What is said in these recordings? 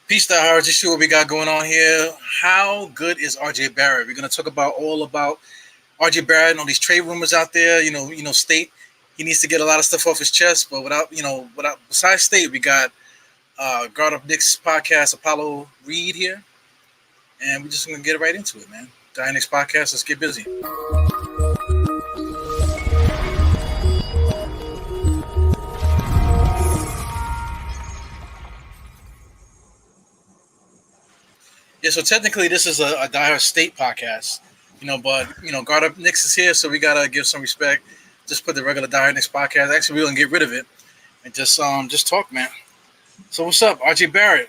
Peace, DIEHARD. Just see what we got going on here. How good is RJ Barrett? We're gonna talk about all about RJ Barrett and all these trade rumors out there. State. He needs to get a lot of stuff off his chest, but without besides State, we got Guard Up Knicks Podcast, Apollo Reed here, and we're just gonna get right into it, man. Knicks Podcast. Let's get busy. Yeah, so technically this is a DIEHARD State podcast, but Guard Up Knicks is here, so we gotta give some respect. Just put the regular DIEHARD Knicks podcast. Actually, we're gonna get rid of it and just talk, man. So what's up, RJ Barrett?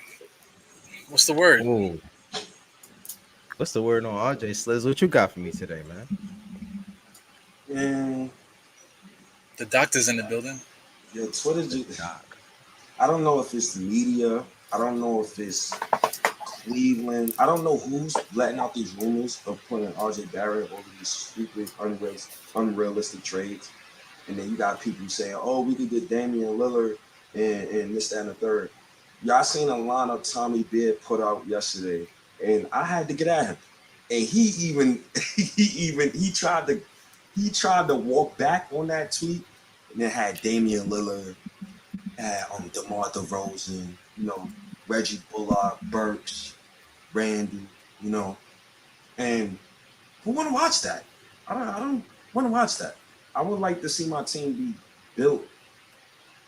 What's the word? Ooh. What's the word on RJ Sliz? What you got for me today, man? Man, The doctor's in the building. yeah, Twitter just, I don't know if it's the media. I don't know if it's Cleveland. I don't know who's letting out these rumors of putting RJ Barrett over these stupid, unrealistic trades. And then you got people saying, oh, we could get Damian Lillard and this, that, and the third. Y'all seen a line of Tommy Beard put out yesterday, and I had to get at him. And he tried to walk back on that tweet, and then had Damian Lillard, had DeMar DeRozan, Reggie Bullock, Burks, Randy, and who want to watch that? I don't want to watch that. I would like to see my team be built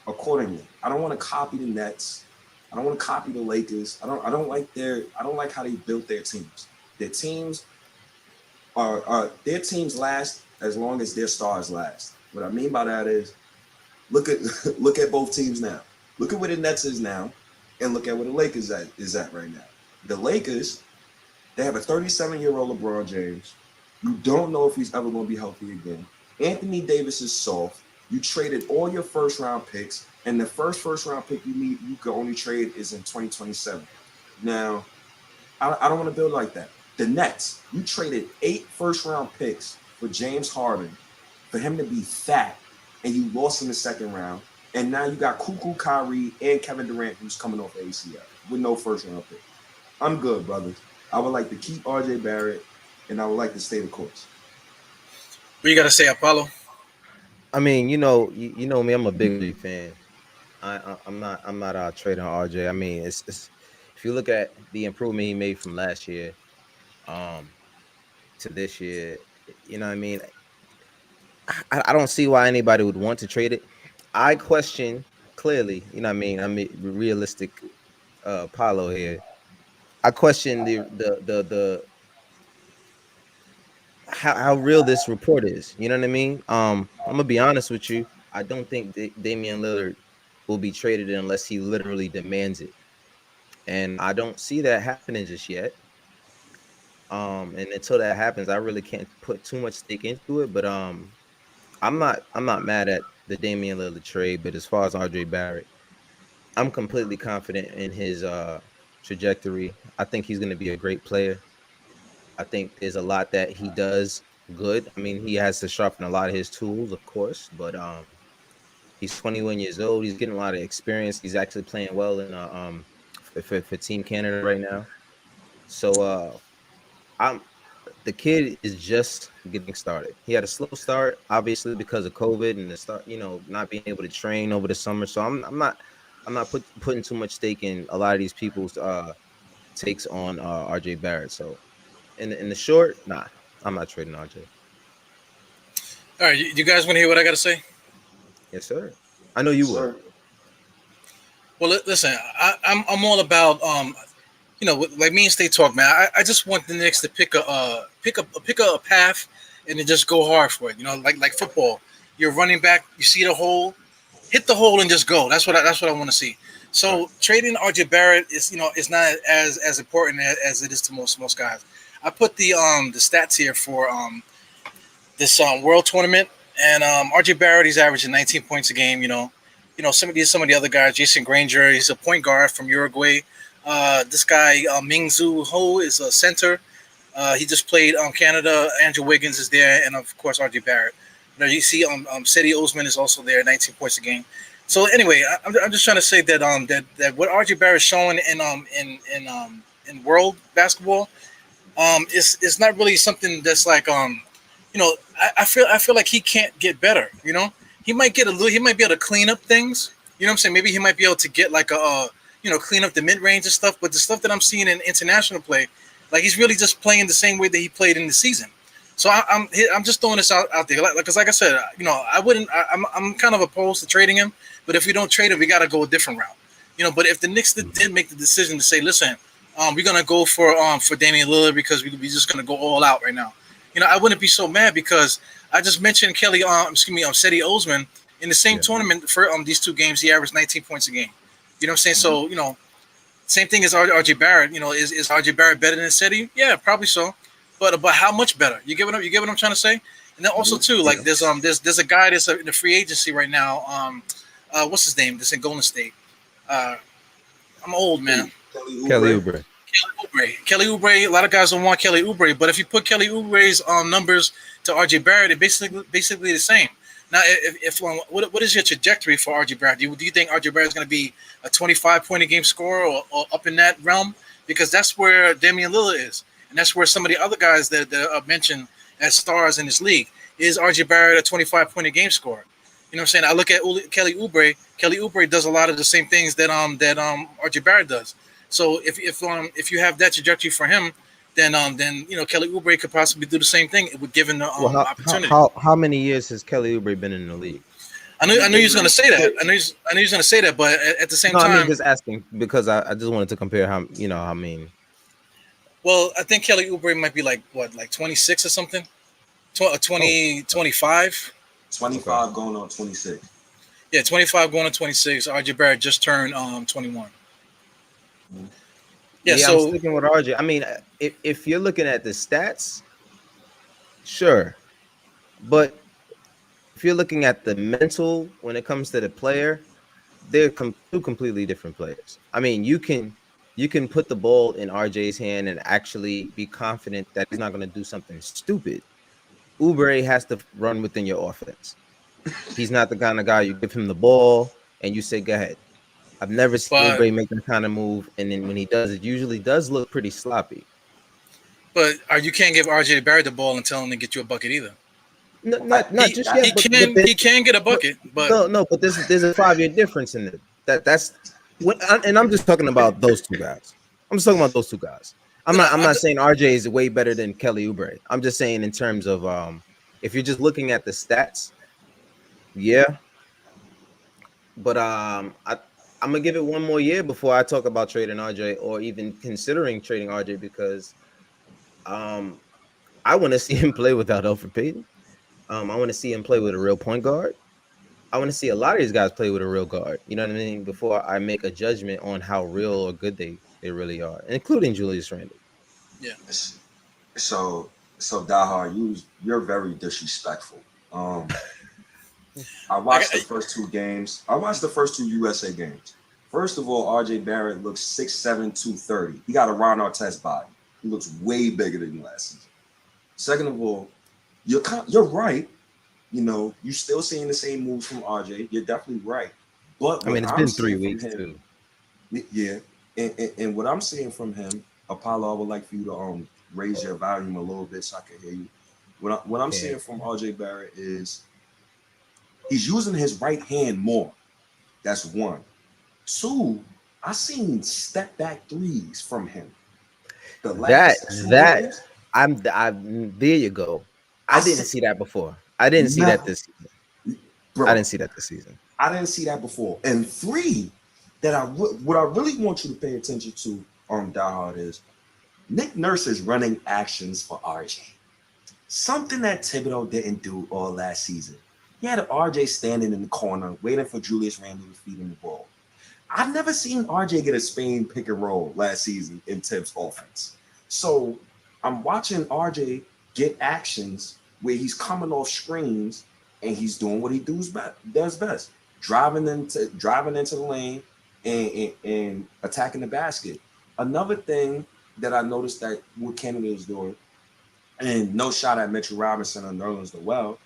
accordingly. I don't want to copy the Nets. I don't want to copy the Lakers. I don't like how they built their teams. Their teams last as long as their stars last. What I mean by that is look at both teams now. Look at where the Nets is now, and look at where the Lakers is at right now. The Lakers, they have a 37-year-old LeBron James. You don't know if he's ever going to be healthy again. Anthony Davis is soft. You traded all your first-round picks, and the first-round pick you can only trade is in 2027. Now, I don't want to build like that. The Nets, you traded 8 first-round picks for James Harden for him to be fat, and you lost in the second round. And now you got Cuckoo, Kyrie, and Kevin Durant, who's coming off ACL with no first-round pick. I'm good, brothers. I would like to keep RJ Barrett, and I would like to stay the course. What you gotta say, Apollo? I mean, you know me. I'm a big fan. I'm not trading RJ. I mean, it's if you look at the improvement he made from last year, to this year, you know what I mean. I don't see why anybody would want to trade it. I question clearly, you know what I mean. I'm a realistic Apollo here. I question the how real this report is. You know what I mean? I'm gonna be honest with you. I don't think Damian Lillard will be traded unless he literally demands it, and I don't see that happening just yet. And until that happens, I really can't put too much stake into it. But I'm not mad at the Damian Lillard trade. But as far as RJ Barrett, I'm completely confident in his trajectory. I think he's going to be a great player. I think there's a lot that he does good. I mean, he has to sharpen a lot of his tools, of course, but he's 21 years old. He's getting a lot of experience. He's actually playing well in for Team Canada right now. So the kid is just getting started. He had a slow start, obviously, because of COVID and the start, not being able to train over the summer. So I'm not putting too much stake in a lot of these people's takes on RJ Barrett. So in the short, nah, I'm not trading RJ. All right, you guys want to hear what I got to say? Yes, sir. I know you will. Well, listen, I'm all about like me and State talk, man. I just want the Knicks to pick a path and then just go hard for it. Like football, you're running back, you see the hole, hit the hole and just go. That's what I want to see. So trading RJ Barrett is not as important as it is to most guys. I put the stats here for this world tournament, and RJ Barrett, he's averaging 19 points a game. Some of the other guys, Jason Granger, he's a point guard from Uruguay. This guy Mingzu Ho is a center. He just played Canada. Andrew Wiggins is there, and of course RJ Barrett. You see, Seti Osman is also there, 19 points a game. So anyway, I'm just trying to say that that what RJ Barrett is showing in world basketball is not really something that's like I feel like he can't get better. He might get a little. He might be able to clean up things. You know what I'm saying? Maybe he might be able to get like clean up the mid range and stuff. But the stuff that I'm seeing in international play, like he's really just playing the same way that he played in the season. So I'm just throwing this out there, because like I said, I wouldn't. I'm kind of opposed to trading him, but if we don't trade him, we got to go a different route. But if the Knicks did make the decision to say, listen, we're gonna go for Damian Lillard because we're just gonna go all out right now, I wouldn't be so mad because I just mentioned Seti Osman in the same tournament for these two games. He averaged 19 points a game. You know what I'm saying? So same thing as RJ Barrett. Is RJ Barrett better than Seti? Yeah, probably so. But how much better? You get what I'm trying to say? And then also too, like there's a guy that's in the free agency right now. What's his name? That's in Golden State. I'm old, man. Kelly Oubre. Kelly Oubre. A lot of guys don't want Kelly Oubre, but if you put Kelly Oubre's numbers to RJ Barrett, it's basically the same. Now, what is your trajectory for RJ Barrett? Do you think RJ Barrett is going to be a 25-point a game scorer or up in that realm? Because that's where Damian Lillard is. And that's where some of the other guys that are mentioned as stars in this league. Is RJ Barrett a 25-point a game scorer? You know what I'm saying? I look at Kelly Oubre. Kelly Oubre does a lot of the same things that RJ Barrett does. So if you have that trajectory for him, then Kelly Oubre could possibly do the same thing with given the opportunity. How many years has Kelly Oubre been in the league? I knew he was going to say that. I knew he was going to say that, but at the same time, I'm just asking because I just wanted to compare how I mean. Well, I think Kelly Oubre might be like 26 or something, 25. 25 going on 26. Yeah, 25 going on 26. RJ Barrett just turned 21. Mm-hmm. Yeah, so I'm sticking with RJ. I mean, if you're looking at the stats, sure, but if you're looking at the mental when it comes to the player, they're two completely different players. I mean, you can put the ball in RJ's hand and actually be confident that he's not going to do something stupid. Oubre has to run within your offense. He's not the kind of guy you give him the ball and you say, go ahead. I've never seen Oubre make that kind of move, and then when he does, it usually does look pretty sloppy. But you can't give RJ Barrett the ball and tell him to get you a bucket either. No, not just yet. He can get a bucket, but But there's a 5-year difference in it. That's what, and I'm just talking about those two guys. I'm just talking about those two guys. I'm not saying RJ is way better than Kelly Oubre. I'm just saying in terms of if you're just looking at the stats, yeah. But I'm gonna give it one more year before I talk about trading RJ or even considering trading RJ because I want to see him play without Elfrid Payton. I want to see him play with a real point guard. I want to see a lot of these guys play with a real guard. You know what I mean? Before I make a judgment on how real or good they really are, including Julius Randle. Yeah. So DieHard, you're very disrespectful. I watched the first two games. I watched the first two USA games. First of all, RJ Barrett looks 6'7", 230. He got a Ron Artest body. He looks way bigger than last season. Second of all, you're right. You're still seeing the same moves from RJ. You're definitely right. But I mean, it's been 3 weeks too. Yeah, and what I'm seeing from him, Apollo, I would like for you to raise your volume a little bit so I can hear you. What I'm seeing from RJ Barrett is he's using his right hand more. That's one. Two, I seen step back threes from him. There you go. I didn't see that before. I didn't see that this season. Bro, I didn't see that this season. I didn't see that before. And three, what I really want you to pay attention to on DieHard is Nick Nurse is running actions for RJ. Something that Thibodeau didn't do all last season. He had RJ standing in the corner waiting for Julius Randle to feed him the ball. I've never seen RJ get a Spain pick and roll last season in Tibbs' offense. So I'm watching RJ get actions where he's coming off screens and he's doing what he does best, driving into the lane and attacking the basket. Another thing that I noticed that what Canada is doing, and no shot at Mitchell Robinson or Nerlens Noel,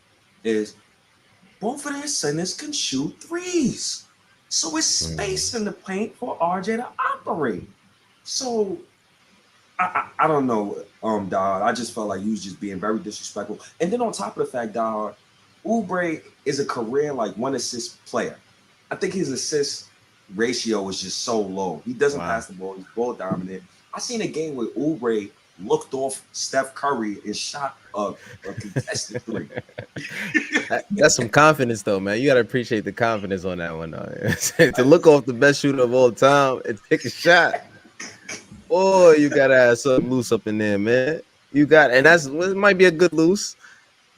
is both of their centers can shoot threes. So it's space in the paint for RJ to operate. So I don't know, dog. I just felt like you was just being very disrespectful. And then on top of the fact, dog, Oubre is a career like 1 assist player. I think his assist ratio is just so low. He doesn't pass the ball. He's ball dominant. I seen a game where Oubre looked off Steph Curry and shot a contested three. That's some confidence, though, man. You gotta appreciate the confidence on that one, to look off the best shooter of all time and take a shot. Oh, you gotta have something loose up in there, man. You got, and it might be a good loose.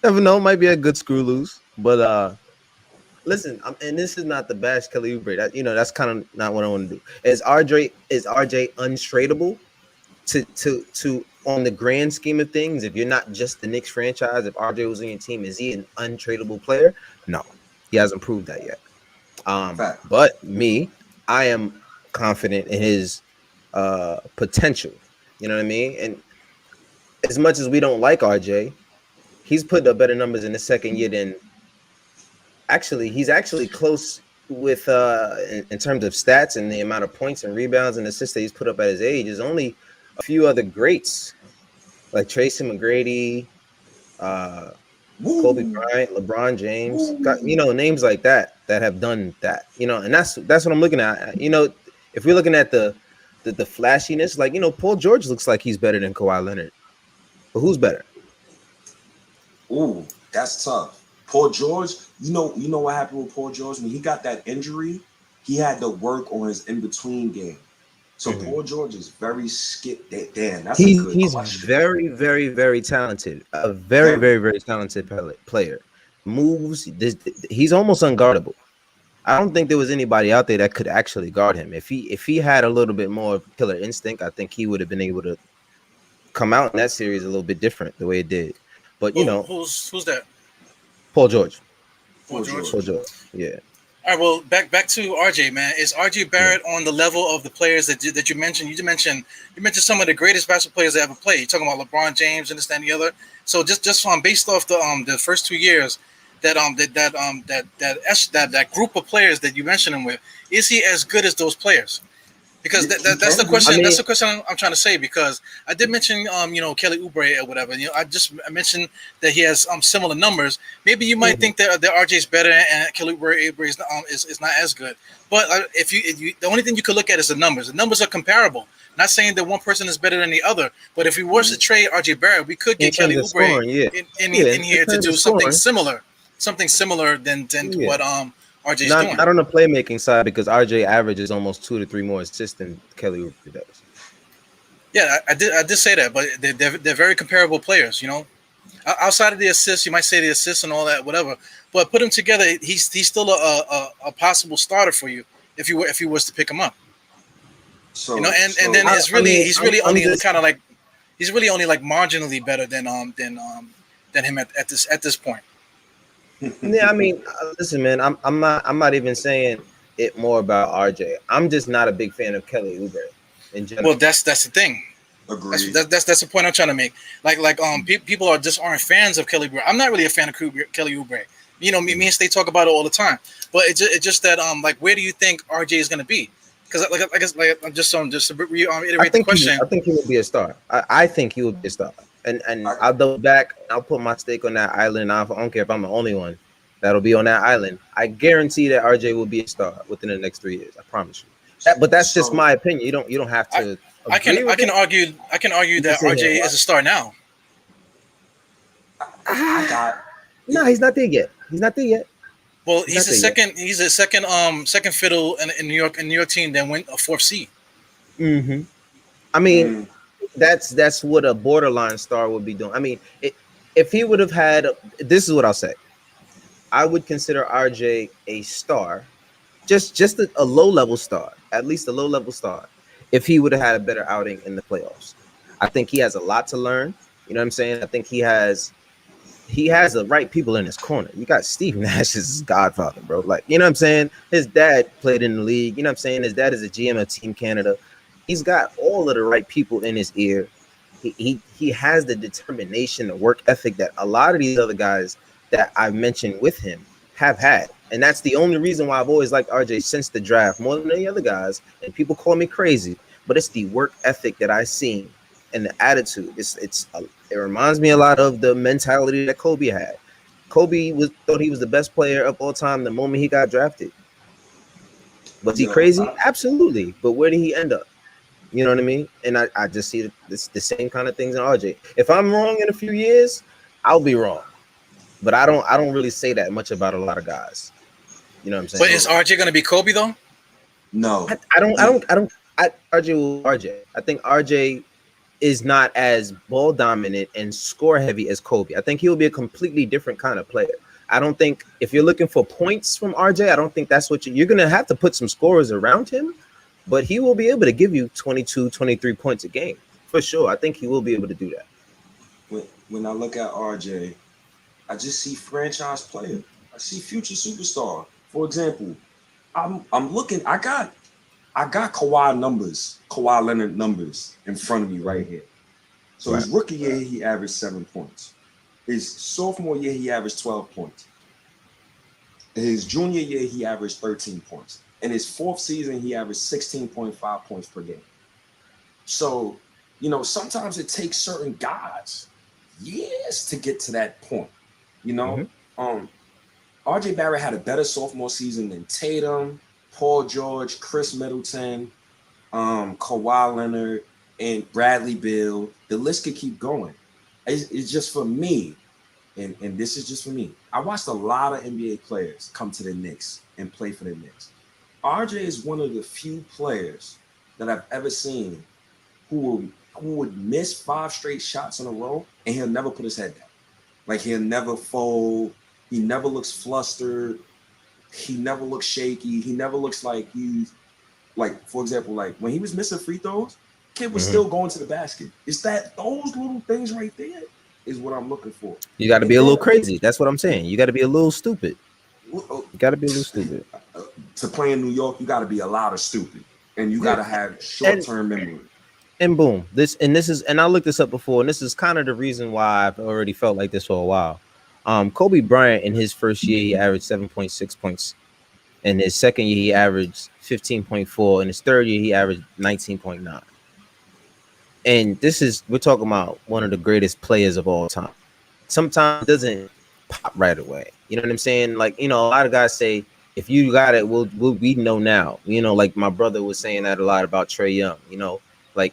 Never know, might be a good screw loose. But listen, and this is not the bash Kelly Oubre. That's kind of not what I want to do. Is RJ untradeable to on the grand scheme of things? If you're not just the Knicks franchise, if RJ was on your team, is he an untradeable player? No, he hasn't proved that yet. But I am confident in his potential. You know what I mean? And as much as we don't like RJ, he's put up better numbers in the second year than he's actually close with in terms of stats and the amount of points and rebounds and assists that he's put up at his age. There's only a few other greats like Tracy McGrady, Kobe Bryant, LeBron James, names like that have done that. And that's what I'm looking at. If we're looking at the flashiness, like, Paul George looks like he's better than Kawhi Leonard. But who's better? Ooh, that's tough. Paul George, you know what happened with Paul George? When he got that injury, he had to work on his in-between game. So Paul George is very damn, that's a good he's question. very, very, very talented. A very, very, very talented player. Moves, he's almost unguardable. I don't think there was anybody out there that could actually guard him. If he had a little bit more killer instinct, I think he would have been able to come out in that series a little bit different the way it did. But who's that? Paul George. Paul George. Yeah. All right. Well, back to RJ, man. Is RJ Barrett on the level of the players that you mentioned? You mentioned some of the greatest basketball players that ever played. You're talking about LeBron James and this, that, and the other. So just based off the first 2 years, that group of players that you mentioned him with, is he as good as those players? Because that's the question. That's the question I'm trying to say. Because I did mention, Kelly Oubre or whatever. I mentioned that he has similar numbers. Maybe you might think that RJ's better and Kelly Oubre is not as good. But if you the only thing you could look at is the numbers. The numbers are comparable. Not saying that one person is better than the other. But if we were to trade RJ Barrett, we could get Kelly Oubre in here to do something similar than what RJ's doing. Not on the playmaking side, because RJ averages almost 2 to 3 more assists than Kelly Oubre does. Yeah, I did say that, but they're very comparable players. Outside of the assists, you might say the assists and all that, whatever. But put them together, he's still a possible starter for you if you was to pick him up. So and then he's really only marginally better than him at this point. Yeah, listen, man. I'm not even saying it more about RJ. I'm just not a big fan of Kelly Oubre in general. Well, that's the thing. Agreed. That's the point I'm trying to make. People aren't fans of Kelly Oubre. I'm not really a fan of Kelly Oubre. Me and State talk about it all the time. But it's just that where do you think RJ is going to be? Because I guess I'm just to reiterate the question. I think he will be a star. I think he will be a star. And I'll double back. I'll put my stake on that island. I don't care if I'm the only one that'll be on that island. I guarantee that RJ will be a star within the next 3 years. I promise you. But that's just my opinion. You don't have to. I can argue that RJ is a star now. No, he's not there yet. Well, he's a second fiddle in New York team that went a 4th seed. Mm-hmm. That's what a borderline star would be doing. If he would have had, this is what I'll say. I would consider RJ a star, just a low-level star, at least a low-level star, if he would have had a better outing in the playoffs. I think he has a lot to learn. You know what I'm saying? I think he has the right people in his corner. You got Steve Nash as his godfather, bro. You know what I'm saying? His dad played in the league. You know what I'm saying? His dad is a GM of Team Canada. He's got all of the right people in his ear. He has the determination, the work ethic that a lot of these other guys that I mentioned with him have had. And that's the only reason why I've always liked RJ since the draft more than any other guys. And people call me crazy, but it's the work ethic that I seen and the attitude. It reminds me a lot of the mentality that Kobe had. Kobe thought he was the best player of all time the moment he got drafted. Was he crazy? Absolutely. But where did he end up? You know what I mean? And I just see the same kind of things in RJ. If I'm wrong in a few years, I'll be wrong. But I don't really say that much about a lot of guys. You know what I'm saying? But is RJ going to be Kobe though? No. RJ. I think RJ is not as ball dominant and score heavy as Kobe. I think he'll be a completely different kind of player. I don't think if you're looking for points from RJ, I don't think that's what you're going to have to put some scorers around him, but he will be able to give you 22, 23 points a game for sure. I think he will be able to do that. When I look at RJ, I just see franchise player. I see future superstar. For example, I'm looking. I got Kawhi Leonard numbers in front of me right here. So his rookie year, he averaged 7 points. His sophomore year, he averaged 12 points. His junior year, he averaged 13 points. In his fourth season, he averaged 16.5 points per game. So, sometimes it takes certain guys years to get to that point. RJ Barrett had a better sophomore season than Tatum, Paul George, Chris Middleton, Kawhi Leonard, and Bradley Beal. The list could keep going. It's just for me, and this is just for me. I watched a lot of NBA players come to the Knicks and play for the Knicks. RJ is one of the few players that I've ever seen who would miss 5 straight shots in a row, and he'll never put his head down. Like, he'll never fold. He never looks flustered. He never looks shaky. He never looks like he's, like, for example, like when he was missing free throws, kid was still going to the basket. It's that those little things right there is what I'm looking for. You got to be a little crazy. That's what I'm saying. You got to be a little stupid. You got to be a little stupid. To play in New York, you got to be a lot of stupid, and you got to have short-term memory. And boom, and I looked this up before, and this is kind of the reason why I've already felt like this for a while. Kobe Bryant in his first year, he averaged 7.6 points. In his second year, he averaged 15.4. In his third year, he averaged 19.9. And we're talking about one of the greatest players of all time. Sometimes it doesn't pop right away. You know what I'm saying? Like, a lot of guys say, if you got it, we know now. Like my brother was saying that a lot about Trae Young. Like,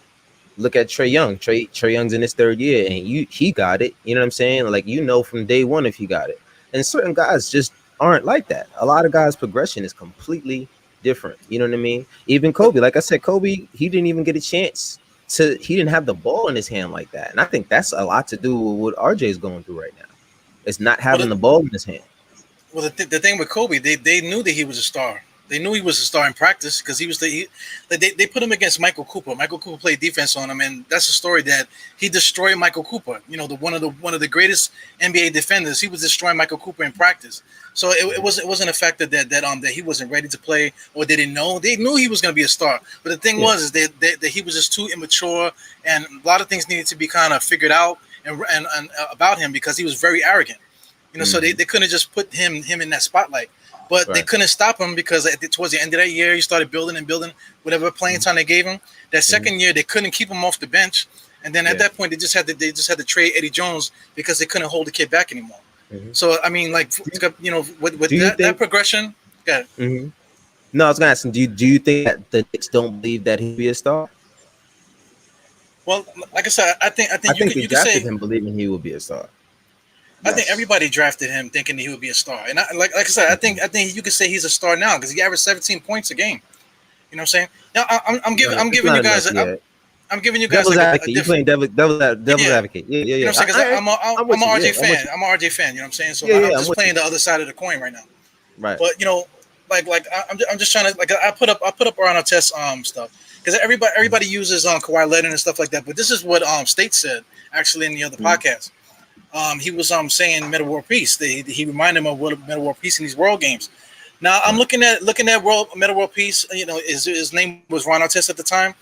look at Trae Young. Trae Young's in his third year, and he got it. You know what I'm saying? Like, from day one if he got it. And certain guys just aren't like that. A lot of guys' progression is completely different. You know what I mean? Even Kobe, like I said, Kobe, he didn't even get a chance he didn't have the ball in his hand like that. And I think that's a lot to do with what RJ is going through right now. It's not having the ball in his hand. Well, the thing with Kobe, they knew that he was a star. They knew he was a star in practice because they put him against Michael Cooper. Michael Cooper played defense on him, and that's a story that he destroyed Michael Cooper. One of the greatest NBA defenders. He was destroying Michael Cooper in practice. So it wasn't a factor that he wasn't ready to play or they didn't know. They knew he was going to be a star. But the thing was that he was just too immature, and a lot of things needed to be kind of figured out and about him because he was very arrogant. So they couldn't just put him in that spotlight. But they couldn't stop him because towards the end of that year, he started building whatever playing time they gave him. That second year, they couldn't keep him off the bench, and then at that point, they just had to trade Eddie Jones because they couldn't hold the kid back anymore. So I mean, like with that progression, yeah. No, I was gonna ask him. Do you think that the Knicks don't believe that he'll be a star? Well, like I said, I think you could say him believing he will be a star. I think everybody drafted him thinking that he would be a star, and like I said, I think you could say he's a star now because he averaged 17 points a game. You know what I'm saying? Now I'm giving you guys devil's advocate. You're playing devil's advocate. Yeah. You know what I'm saying? I'm an RJ fan. I'm an RJ fan. You know what I'm saying? So I'm just playing the other side of the coin right now. Right. But I'm just trying to I put up our test stuff because everybody uses Kawhi Leonard and stuff like that. But this is what State said actually in the other podcast. He was saying Meta World Peace. He reminded him of what Meta World Peace in these World Games. Now I'm looking at Meta World Peace. His name was Ron Artest at the time.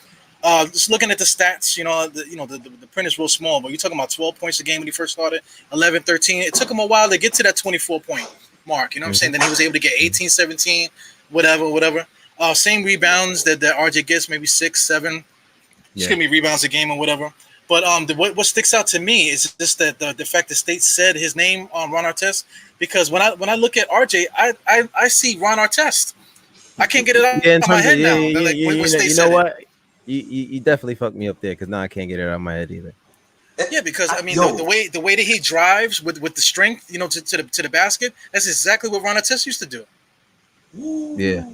Just looking at the stats, the print is real small, but you're talking about 12 points a game when he first started, 11, 13. It took him a while to get to that 24 point mark. You know what I'm saying? Then he was able to get 18, 17, whatever. Same rebounds that RJ gets, maybe 6, 7. Just give me rebounds a game or whatever. But what sticks out to me is just that the fact that State said his name on Ron Artest, because when I look at RJ, I see Ron Artest. I can't get it out of my head now. You know what? You definitely fucked me up there because now I can't get it out of my head either. Yeah, because I mean the way that he drives with the strength, you know, to the basket, that's exactly what Ron Artest used to do. Ooh. Yeah.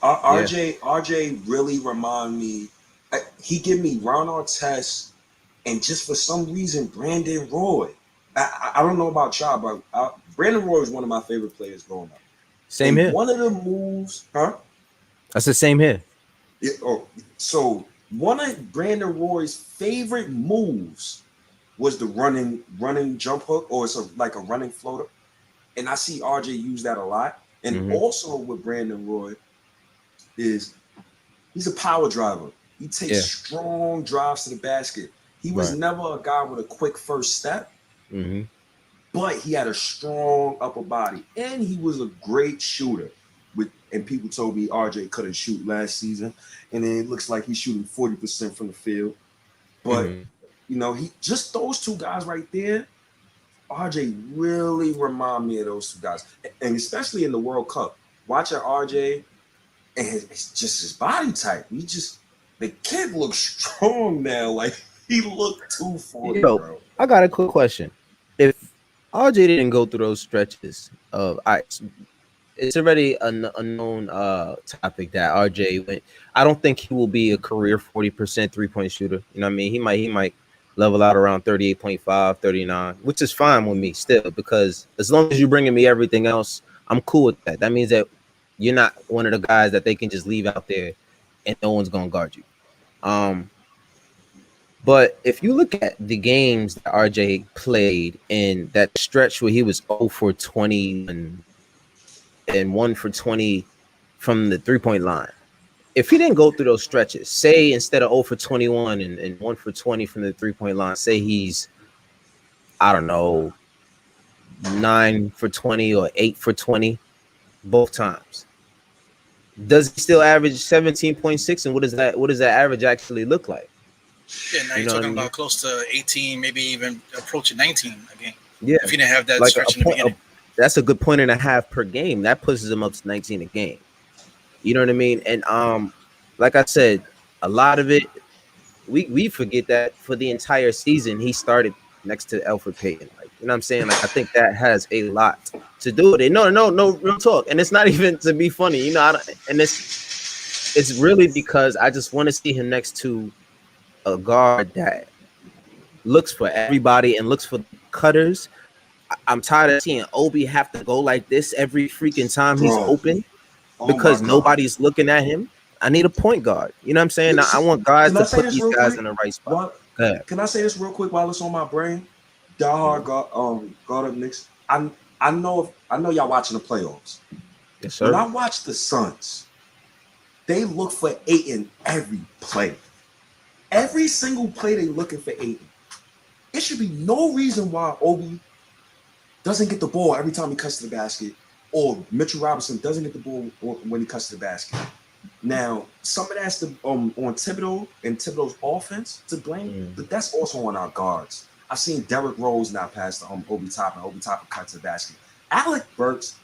RJ really remind me. He give me Ron Artest, and just for some reason Brandon Roy. I don't know about y'all, but Brandon Roy is one of my favorite players growing up. Same here. One of the moves, That's the same here. Yeah, so one of Brandon Roy's favorite moves was the running jump hook, or it's like a running floater. And I see RJ use that a lot. And also with Brandon Roy is he's a power driver. He takes strong drives to the basket. He was never a guy with a quick first step, but he had a strong upper body, and he was a great shooter. And people told me RJ couldn't shoot last season, and then it looks like he's shooting 40% from the field. But you know, he just those two guys right there. RJ really remind me of those two guys, and especially in the World Cup. Watching RJ and his body type, the kid looks strong now. Like he looked 240. Bro. I got a quick question. If RJ didn't go through those stretches of it's already a known topic that RJ went. I don't think he will be a career 40% 3-point shooter. You know what I mean? He might level out around 38.5, 39, which is fine with me still, because as long as you're bringing me everything else, I'm cool with that. That means that you're not one of the guys that they can just leave out there and no one's going to guard you. But if you look at the games that RJ played in that stretch where he was 0 for 20 and 1 for 20 from the 3-point line, if he didn't go through those stretches, say instead of 0 for 21 and 1 for 20 from the 3-point line, say he's, I don't know, 9 for 20 or 8 for 20 both times, does he still average 17.6? And what does that average actually look like? Yeah, now you're talking about close to 18, maybe even approaching 19 a game. Yeah, if you didn't have that like stretch in the beginning. That's a good point and a half per game. That pushes him up to 19 a game. You know what I mean? And like I said, a lot of it, we forget that for the entire season he started next to Elfrid Payton. Like, you know what I'm saying? Like, I think that has a lot to do with it. No, real talk. And it's not even to be funny, you know. It's really because I just want to see him next to a guard that looks for everybody and looks for cutters. I'm tired of seeing Obi have to go like this every freaking time he's open because nobody's looking at him. I need a point guard. You know what I'm saying? I want guys to put these guys in the right spot. Can I say this real quick while it's on my brain? DIEHARD Guard Up Knicks. I know y'all watching the playoffs. Yes, sir. When I watch the Suns, they look for Ayton every play. Every single play they looking for Ayton. It should be no reason why Obi doesn't get the ball every time he cuts to the basket, or Mitchell Robinson doesn't get the ball when he cuts to the basket. Now, some of that's on Thibodeau and Thibodeau's offense to blame, but that's also on our guards. I've seen Derrick Rose now pass to Obi Toppin. Obi Toppin cut to the basket. Alec Burks,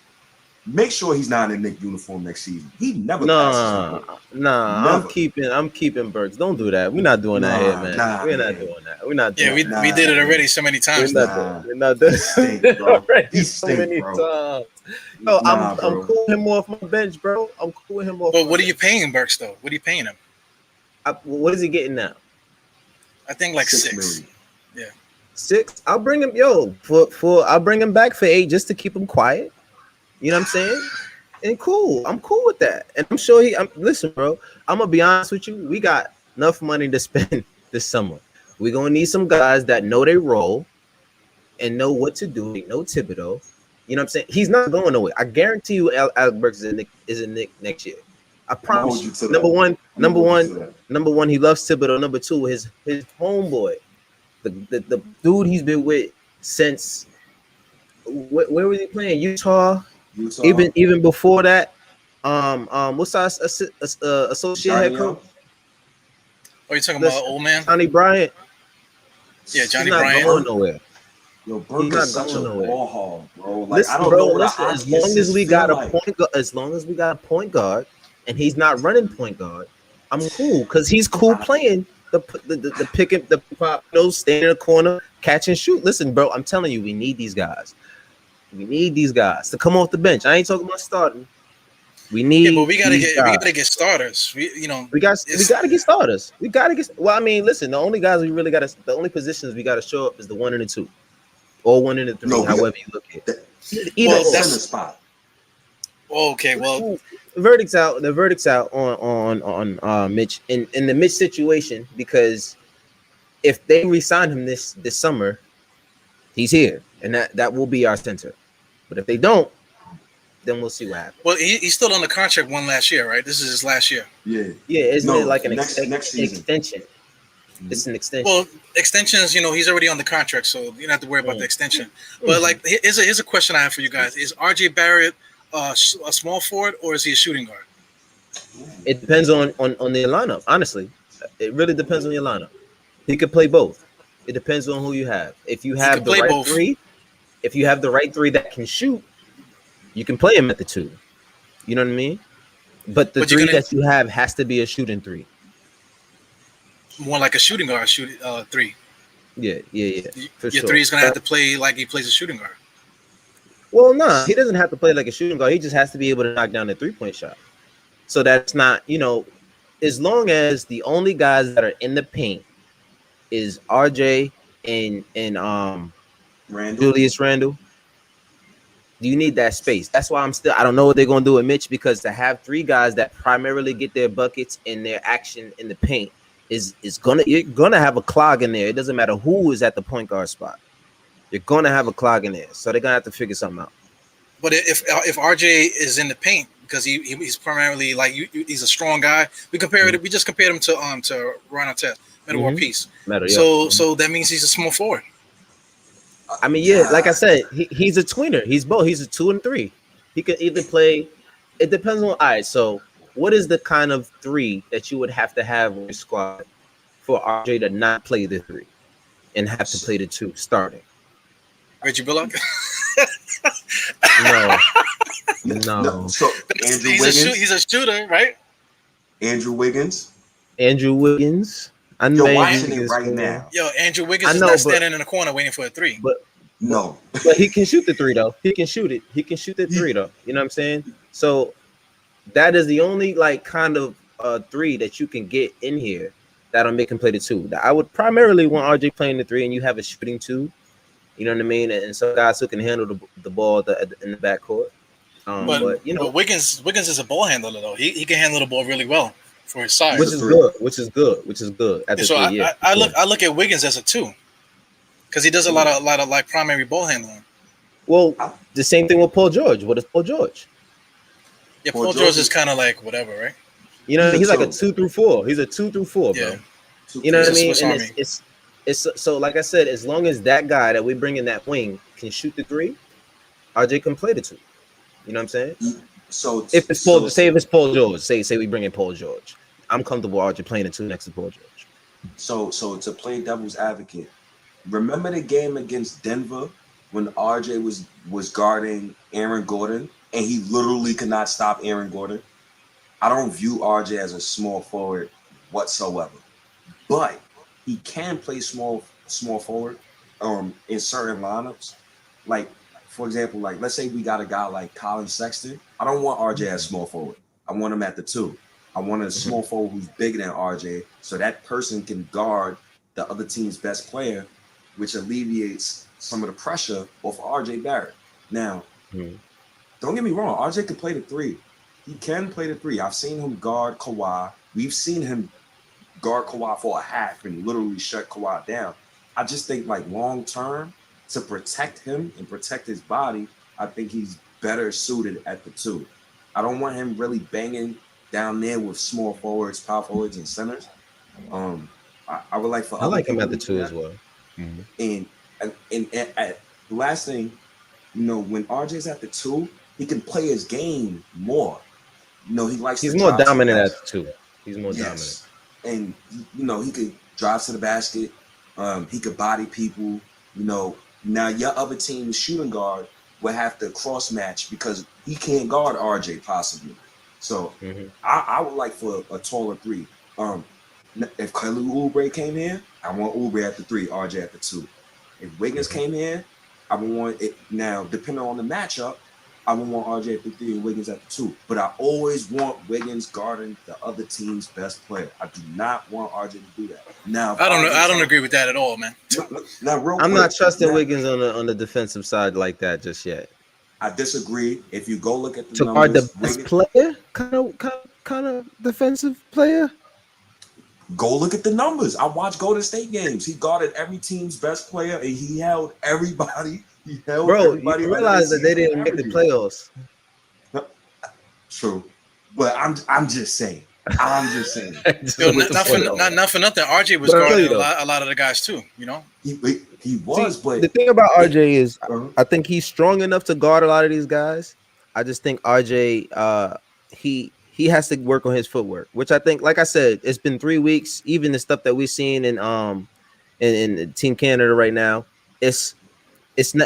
make sure he's not in the Knicks uniform next season. He never passes. Never. I'm keeping Burks. Don't do that. We're not doing that here, man. We're not doing that. We're not doing we did it already so many times. We're not doing it already so many times. No, I'm cool with him off my bench, bro. I'm cool with him off. But what are you paying Burks though? What are you paying him? What is he getting now? I think like 6 million. Yeah. 6. I'll bring him, I'll bring him back for 8 just to keep him quiet. You know what I'm saying? And cool. I'm cool with that. And I'm sure listen, bro, I'm gonna be honest with you. We got enough money to spend this summer. We're gonna need some guys that know their role and know what to do. They know Thibodeau. You know what I'm saying? He's not going away. I guarantee you Alec Burks is a Knick next year. I promise you. Number one, he loves Thibodeau. Number 2, his homeboy, the dude he's been with since where was he playing? Utah. Utah. Even before that, what's our associate Johnny head coach? Young. Are you talking Listen, about old man? Johnny Bryant. Yeah, Johnny He's not Bryant. going nowhere. Yo, He's Burke not is such a going nowhere. ball hog, bro. Like Listen, I don't bro. know what Listen, a as long as we got a point, as long as we got a point guard, and he's not running point guard, I'm cool because he's cool playing the pick and the pop, staying in the corner, catch and shoot. Listen, bro, I'm telling you, we need these guys. We need these guys to come off the bench. I ain't talking about starting. We need. Yeah, but we gotta guys. get starters. We gotta get starters. We gotta get. Well, I mean, listen, the only guys we really got to, the only positions we got to show up is the 1 and the 2, or 1 and the 3, however you look at it. Either center spot. Okay, well, the verdict's out. The verdict's out on Mitch in the Mitch situation, because if they re-sign him this summer, he's here, and that will be our center. But if they don't, then we'll see what happens. Well, he's still on the contract one last year, right? This is his last year. Yeah. Isn't it like an next season. extension? It's an extension. Well, extensions, he's already on the contract, so you don't have to worry about the extension. But like, here's a question I have for you guys: is RJ Barrett a small forward, or is he a shooting guard? It depends on the lineup. Honestly, it really depends on your lineup. He could play both. It depends on who you have. If you have the right three, if you have the right three that can shoot, you can play him at the 2. You know what I mean? But the 3 that you have has to be a shooting 3. More like a shooting guard, 3. Yeah. Your 3 is gonna have to play like he plays a shooting guard. Well, no, he doesn't have to play like a shooting guard. He just has to be able to knock down the 3-point shot. So that's not, as long as the only guys that are in the paint is RJ and Randall. Julius Randle, you need that space. That's why I don't know what they're gonna do with Mitch, because to have 3 guys that primarily get their buckets and their action in the paint you're gonna have a clog in there. It doesn't matter who is at the point guard spot. You're gonna have a clog in there. So they're gonna have to figure something out. But if RJ is in the paint, because he's primarily he's a strong guy. We just compared him to Ron Artest, Metal War Peace. So that means he's a small forward. I mean, yeah, like I said, he's a tweener. He's both. He's a 2 and 3. He could either play. It depends on. All right. So, what is the kind of 3 that you would have to have in your squad for RJ to not play the 3 and have to play the 2 starting? Reggie Bullock? No. So he's a shooter, right? Andrew Wiggins. I'm watching it right now. Yo, Andrew Wiggins is not standing in the corner waiting for a 3. But he can shoot the 3 though. He can shoot it. He can shoot the 3 though. You know what I'm saying? So that is the only kind of 3 that you can get in here that'll make him play the 2. I would primarily want RJ playing the 3, and you have a shooting 2. You know what I mean? And some guys who can handle the ball in the backcourt. But Wiggins is a ball handler though. He can handle the ball really well for his size, which is good. So I look at Wiggins as a 2 because he does a lot of like primary ball handling. Well, the same thing with Paul George. What is Paul George? Yeah, Paul George is kind of like whatever, right? He's like a 2 through 4. He's a 2 through 4, bro. You know what I mean? And it's so like I said, as long as that guy that we bring in that wing can shoot the 3, RJ can play the 2. You know what I'm saying? So if it's Paul, if it's Paul George, say we bring in Paul George, I'm comfortable RJ playing the 2 next to Paul George. So to play devil's advocate, remember the game against Denver when RJ was guarding Aaron Gordon and he literally could not stop Aaron Gordon? I don't view RJ as a small forward whatsoever, but he can play small forward in certain lineups. Like, for example, like let's say we got a guy like Colin Sexton. I don't want RJ as small forward. I want him at the 2. I want a small forward who's bigger than RJ, so that person can guard the other team's best player, which alleviates some of the pressure off RJ Barrett. Now, don't get me wrong, RJ can play the 3. He can play the 3. I've seen him guard Kawhi. We've seen him guard Kawhi for a half and literally shut Kawhi down. I just think like long term, to protect him and protect his body, I think he's better suited at the 2. I don't want him really banging down there with small forwards, power forwards, and centers. I would like for I like him at the 2 as well. And the last thing, when RJ's at the 2, he can play his game more. You know, he likes. He's to more drive to the dominant at basket. 2. He's more dominant. And you know, he could drive to the basket. He could body people. You know, now your other team's shooting guard will have to cross match because he can't guard RJ possibly. So I would like for a taller 3. If Kelly Oubre came in, I want Oubre at the 3, RJ at the 2. If Wiggins came in, I would want it. Now, depending on the matchup, I would want RJ at the 3 and Wiggins at the 2. But I always want Wiggins guarding the other team's best player. I do not want RJ to do that. Now, I don't agree with that at all, man. Now, I'm not trusting Wiggins on the defensive side like that just yet. I disagree. If you go look at the to numbers, guard the best player, kind of defensive player. Go look at the numbers. I watched Golden State games. He guarded every team's best player, and he held everybody. You realize that they didn't make the playoffs. True, but I'm just saying. I'm just saying. Yo, not for nothing. RJ was guarding a lot of the guys too. You know, he was. But the thing about RJ is, I think he's strong enough to guard a lot of these guys. I just think RJ, he has to work on his footwork, which I think, like I said, it's been 3 weeks. Even the stuff that we're seeing in Team Canada right now, it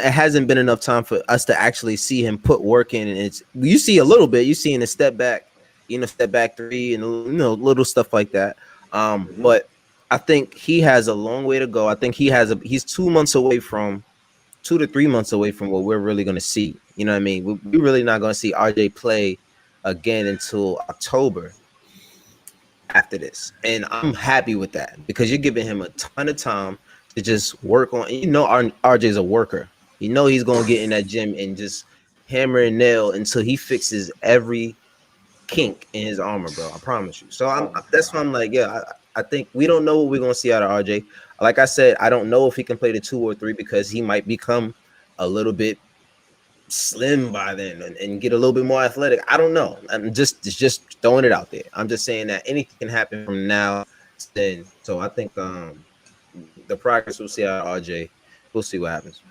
hasn't been enough time for us to actually see him put work in. And you see a little bit. You see in a step back 3 and little stuff like that. But I think he has a long way to go. I think he's 2 months away from 2 to 3 months away from what we're really going to see. You know what I mean? We're really not going to see RJ play again until October after this. And I'm happy with that because you're giving him a ton of time to just work on. You know, RJ's a worker. You know, he's going to get in that gym and just hammer and nail until he fixes every kink in his armor, bro. I promise you. So that's why I'm like, yeah, I think we don't know what we're going to see out of RJ. Like I said, I don't know if he can play the 2 or 3 because he might become a little bit slim by then and get a little bit more athletic. I don't know. I'm just throwing it out there. I'm just saying that anything can happen from now to then. So I think the progress we'll see out of RJ, we'll see what happens.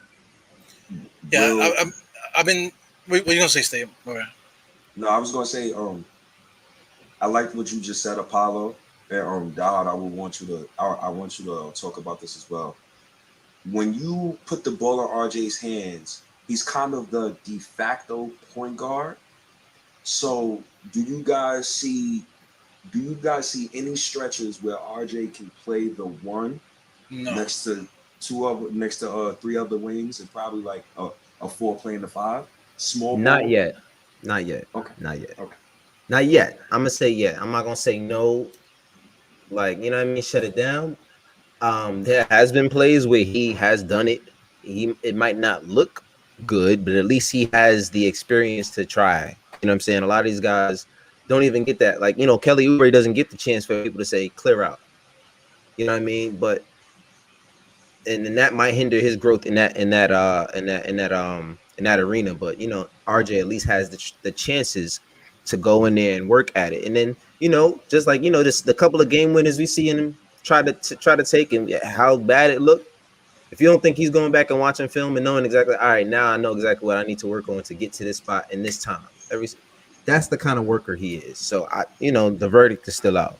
Yeah, I've been. What are you gonna say, Steve? Okay. No, I was gonna say, I liked what you just said, Apollo, and Dad. I want you to talk about this as well. When you put the ball in RJ's hands, he's kind of the de facto point guard. So, do you guys see any stretches where RJ can play the 1 next to 3 other wings and probably like a 4 playing the 5? Small ball? Not yet. Okay. Not yet. Okay. Not yet. I'm gonna say yeah. I'm not gonna say no. Like, you know what I mean? Shut it down. There has been plays where he has done it. It might not look good, but at least he has the experience to try. You know what I'm saying? A lot of these guys don't even get that. Like, you know, Kelly Oubre doesn't get the chance for people to say clear out. You know what I mean? But and that might hinder his growth in that arena. But you know, RJ at least has the chances to go in there and work at it. And then, you know, just like, you know, just the couple of game winners we see in him try to take and how bad it looked. If you don't think he's going back and watching film and knowing exactly, all right, now I know exactly what I need to work on to get to this spot in this time. That's the kind of worker he is. So the verdict is still out.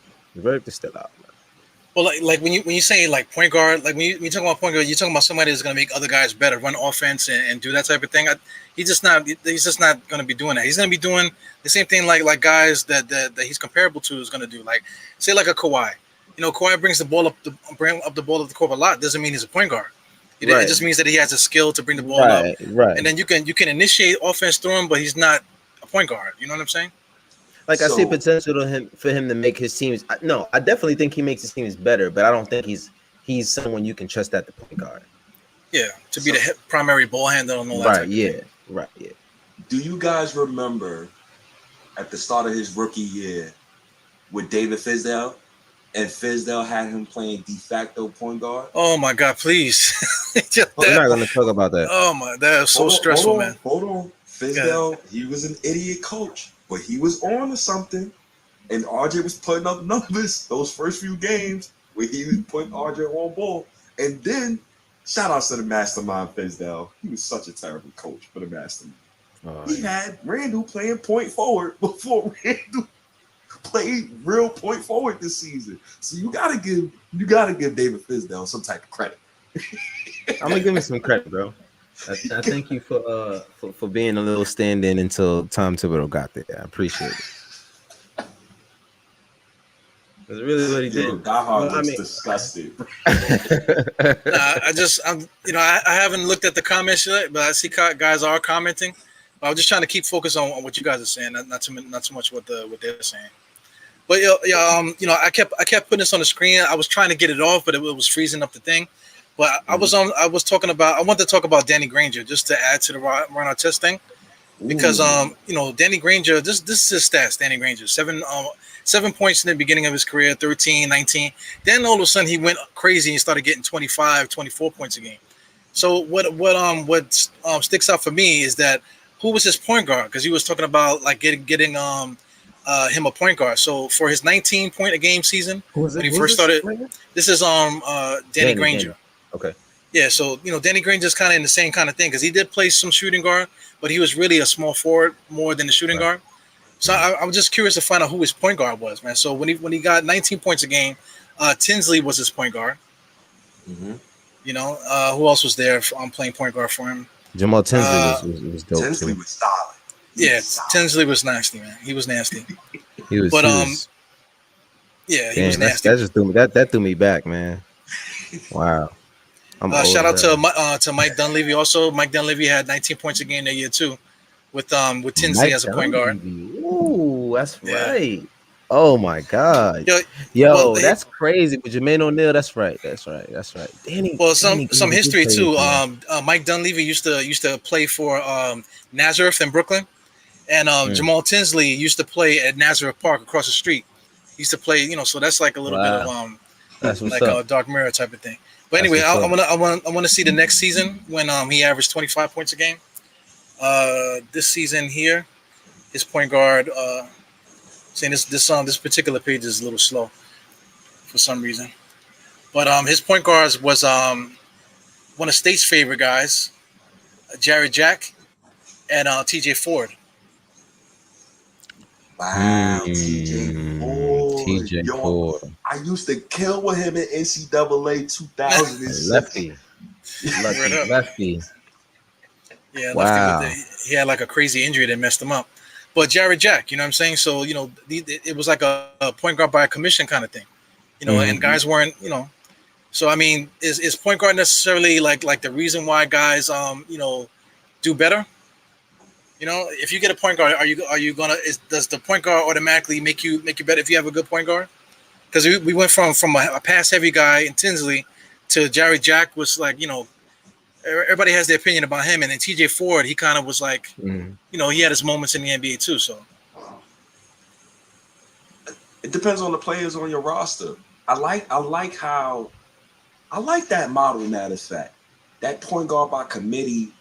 Well, like when you say like point guard, like when you talk about point guard, you're talking about somebody that's going to make other guys better, run offense and do that type of thing. He's just not going to be doing that. He's going to be doing the same thing like guys that he's comparable to is going to do. Like say like a Kawhi. You know, Kawhi brings the ball up the ball of the court a lot. Doesn't mean he's a point guard. It just means that he has a skill to bring the ball up. Right. And then you can initiate offense through him, but he's not a point guard. You know what I'm saying? Like, I see potential for him to make his teams. No, I definitely think he makes his teams better, but I don't think he's someone you can trust at the point guard. Yeah, to be the primary ball handler and all that. Right. Do you guys remember at the start of his rookie year with David Fizdale? And Fizdale had him playing de facto point guard. Oh my God! Please, we're not going to talk about that. Oh my, that is so stressful, man. Hold on, Fizdale. He was an idiot coach, but he was on to something. And RJ was putting up numbers those first few games where he was putting RJ on ball. And then, shout out to the mastermind Fizdale. He was such a terrible coach for the mastermind. He had Randall playing point forward before Randall played real point forward this season. So you gotta give David Fizdale some type of credit. I'm gonna give him some credit, bro. I thank you for being a little stand-in until Tom Thibodeau got there. I appreciate it. That's really what he did. DieHard looks disgusted. I haven't looked at the comments yet, but I see guys are commenting. I'm just trying to keep focus on what you guys are saying, not too much what they're saying. But I kept putting this on the screen. I was trying to get it off, but it was freezing up the thing. But I wanted to talk about Danny Granger just to add to the Ron Artest thing, because Danny Granger, this is his stats. Danny Granger, 7 points in the beginning of his career, 13, 19. Then all of a sudden he went crazy and started getting 25, 24 points a game. So what sticks out for me is that who was his point guard? Because he was talking about like getting him a point guard. So for his 19 point a game season when he first started, this is Danny Granger. Okay. Yeah, so Danny Granger's kind of in the same kind of thing because he did play some shooting guard, but he was really a small forward more than the shooting guard. So I was just curious to find out who his point guard was, man. So when he got 19 points a game, Tinsley was his point guard. Mm-hmm. Who else was there playing point guard for him? Jamal Tinsley was dope. Tinsley was solid. Tinsley was nasty, man. He was nasty. he was nasty. That threw me back, man. Wow. Shout out to Mike Dunleavy also. Mike Dunleavy had 19 points a game that year too, with Tinsley as a point guard. Ooh, that's right. Oh my God. Yo, that's crazy. With Jermaine O'Neal, that's right. Danny. Well, some history too. Mike Dunleavy used to play for Nazareth in Brooklyn, and Jamal Tinsley used to play at Nazareth Park across the street. He used to play, so that's like a little bit of that's like a dark mirror type of thing. But anyway, I want to see the next season when he averaged 25 points a game. This season here, his point guard. Saying this particular page is a little slow for some reason, but his point guards was one of State's favorite guys, Jared Jack, and T.J. Ford. Wow, T.J. Ford. I used to kill with him in NCAA 2006. Lefty. Yeah, wow. He had like a crazy injury that messed him up. But Jared Jack, you know what I'm saying? So, it was like a point guard by commission kind of thing, and guys weren't, So, I mean, is point guard necessarily like the reason why guys, do better? If you get a point guard, are you gonna? Does the point guard automatically make you better if you have a good point guard? Because we went from a pass heavy guy in Tinsley to Jared Jack was like, everybody has their opinion about him, and then T.J. Ford, he kind of was like, he had his moments in the NBA too. So it depends on the players on your roster. I like that model. Matter of fact, that point guard by committee.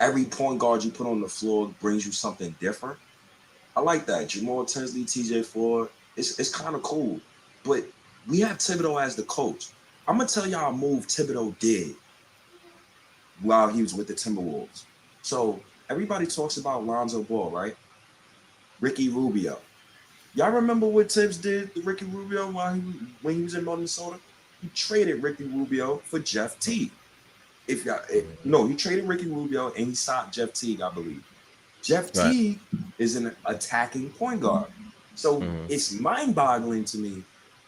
Every point guard you put on the floor brings you something different. I like that. Jamal Tinsley, T.J. Ford. It's kind of cool. But we have Thibodeau as the coach. I'm gonna tell y'all a move Thibodeau did while he was with the Timberwolves. So everybody talks about Lonzo Ball, right? Ricky Rubio. Y'all remember what Tibbs did to Ricky Rubio when he was in Minnesota? He traded Ricky Rubio for Jeff Teague. He traded Ricky Rubio and he signed Jeff Teague, I believe. Jeff Teague is an attacking point guard. So it's mind-boggling to me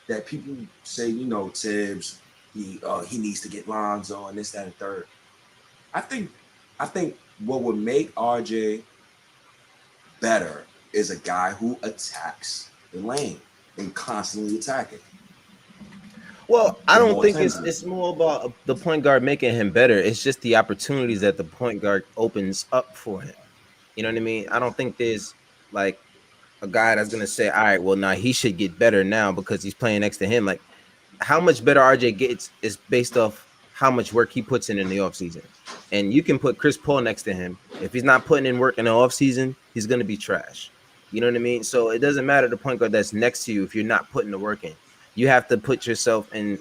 that people say, Tibbs, he needs to get Lonzo and this, that, and third. I think what would make RJ better is a guy who attacks the lane and constantly attacking. Well, I don't think it's more about the point guard making him better. It's just the opportunities that the point guard opens up for him. You know what I mean? I don't think there's like a guy that's gonna say, all right, well, now he should get better now because he's playing next to him. Like, how much better RJ gets is based off how much work he puts in the offseason. And you can put Chris Paul next to him. If he's not putting in work in the offseason, he's gonna be trash. You know what I mean? So it doesn't matter the point guard that's next to you if you're not putting the work in. You have to put yourself in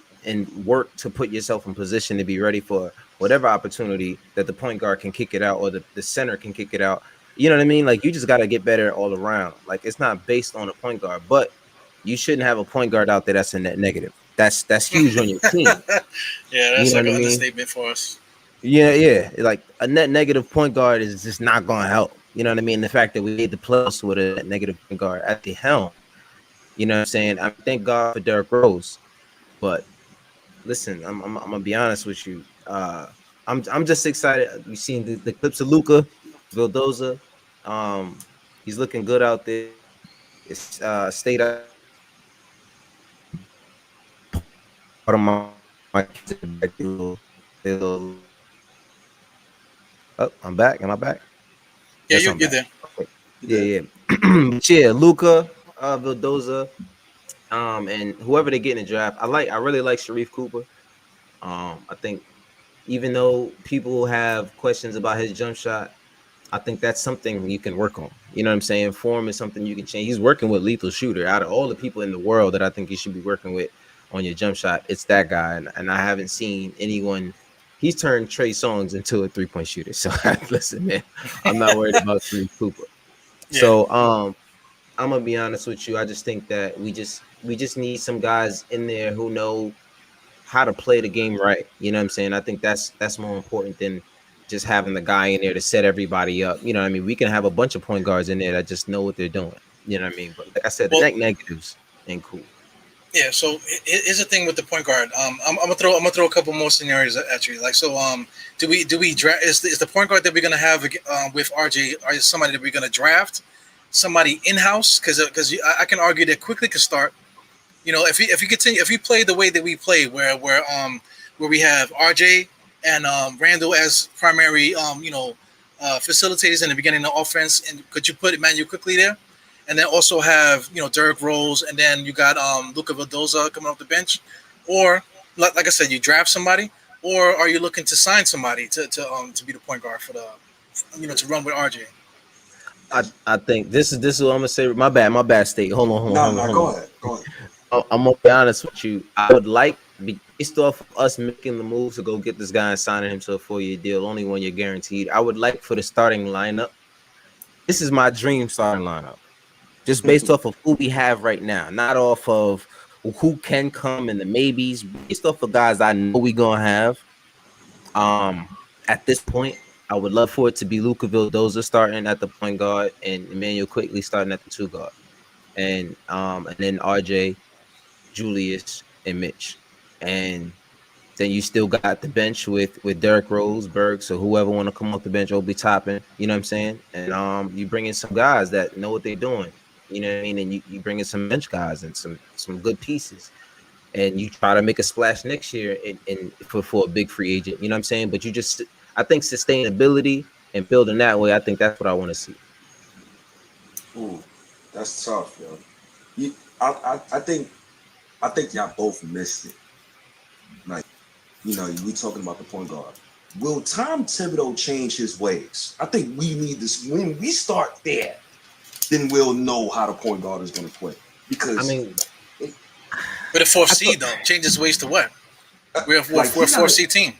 work to put yourself in position to be ready for whatever opportunity that the point guard can kick it out or the center can kick it out. You know what I mean? Like, you just got to get better all around. Like, it's not based on a point guard, but you shouldn't have a point guard out there that's a net negative. That's huge on your team. Yeah, You that's know like what an I mean? understatement for us. Yeah. Like, a net negative point guard is just not going to help. You know what I mean? The fact that we made the playoffs with a net negative point guard at the helm. You know what I'm saying? I thank God for Derrick Rose, but listen, I'm gonna be honest with you. I'm just excited. You seen the clips of Luka Vildoza. He's looking good out there. It's stayed out part of my kids in the back, oh, I'm back. Am I back? Yeah, Yes, I'm you're back. there. Okay. You Yeah, did. yeah. But yeah, Luka Vildoza, and whoever they get in the draft. I really like Sharif Cooper. I think even though people have questions about his jump shot, I think that's something you can work on. You know what I'm saying? Form is something you can change. He's working with lethal shooter. Out of all the people in the world that I think you should be working with on your jump shot, it's that guy. And I haven't seen anyone. He's turned Trey Songz into a 3-point shooter. So listen, man, I'm not worried about Sharif Cooper. Yeah. So I'm gonna be honest with you. I just think that we just need some guys in there who know how to play the game right. You know what I'm saying? I think that's more important than just having the guy in there to set everybody up. You know what I mean? We can have a bunch of point guards in there that just know what they're doing. You know what I mean? But like I said, the Well, negatives ain't cool. yeah. So here's the thing with the point guard. I'm gonna throw a couple more scenarios at you. Like, so do we draft? Is the point guard that we're gonna have with RJ? Or is somebody that we're gonna draft? Somebody in house? Because I can argue that quickly could start. You know, if you play the way that we play, where we have RJ and Randall as primary facilitators in the beginning of the offense, and could you put Emmanuel quickly there, and then also have Derrick Rose, and then you got Luka Vildoza coming off the bench, or like I said, you draft somebody, or are you looking to sign somebody to be the point guard for the to run with RJ? I think this is what I'm gonna say. My bad state. Hold on, hold on, No, hold on, no, hold go on. ahead. Go ahead. I'm gonna be honest with you. I would like, based off of us making the move to go get this guy and signing him to a 4-year deal, only one year guaranteed. I would like for the starting lineup. This is my dream starting lineup, just based off of who we have right now, not off of who can come and the maybes, based off of guys I know we gonna have. At this point, I would love for it to be Luka Vildoza starting at the point guard and Emmanuel Quickly starting at the 2 guard, and then RJ, Julius, and Mitch, and then you still got the bench with Derrick Rose, Berg, so whoever want to come off the bench, Obi Toppin, you know what I'm saying? And you bring in some guys that know what they're doing, you know what I mean? And you bring in some bench guys and some good pieces, and you try to make a splash next year for a big free agent, you know what I'm saying? But I think sustainability and building that way, I think that's what I want to see. Ooh, that's tough, yo. You, I think y'all both missed it. Like, we talking about the point guard. Will Tom Thibodeau change his ways? I think we need this. When we start there, then we'll know how the point guard is going to play. Because I mean, With a fourth seed though, change his ways to what? We're a like, fourth seed team.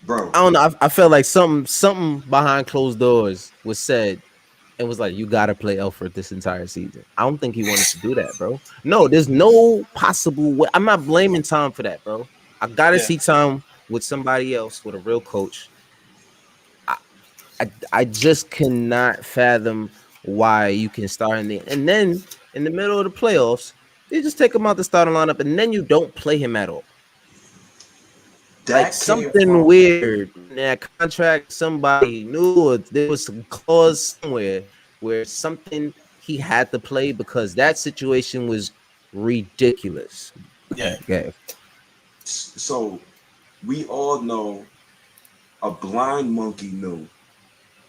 bro, I don't know. I felt like something behind closed doors was said and was like, you gotta play Elfrid this entire season. I don't think he wanted to do that, bro. No, there's no possible way. I'm not blaming Tom for that, bro. I gotta Yeah. see Tom with somebody else, with a real coach. I just cannot fathom why you can start and then in the middle of the playoffs, you just take him out the starting lineup and then you don't play him at all. Like that came something from weird in that contract, somebody knew, or there was some clause somewhere where something he had to play because that situation was ridiculous. Yeah. Okay. so we all know a blind monkey knew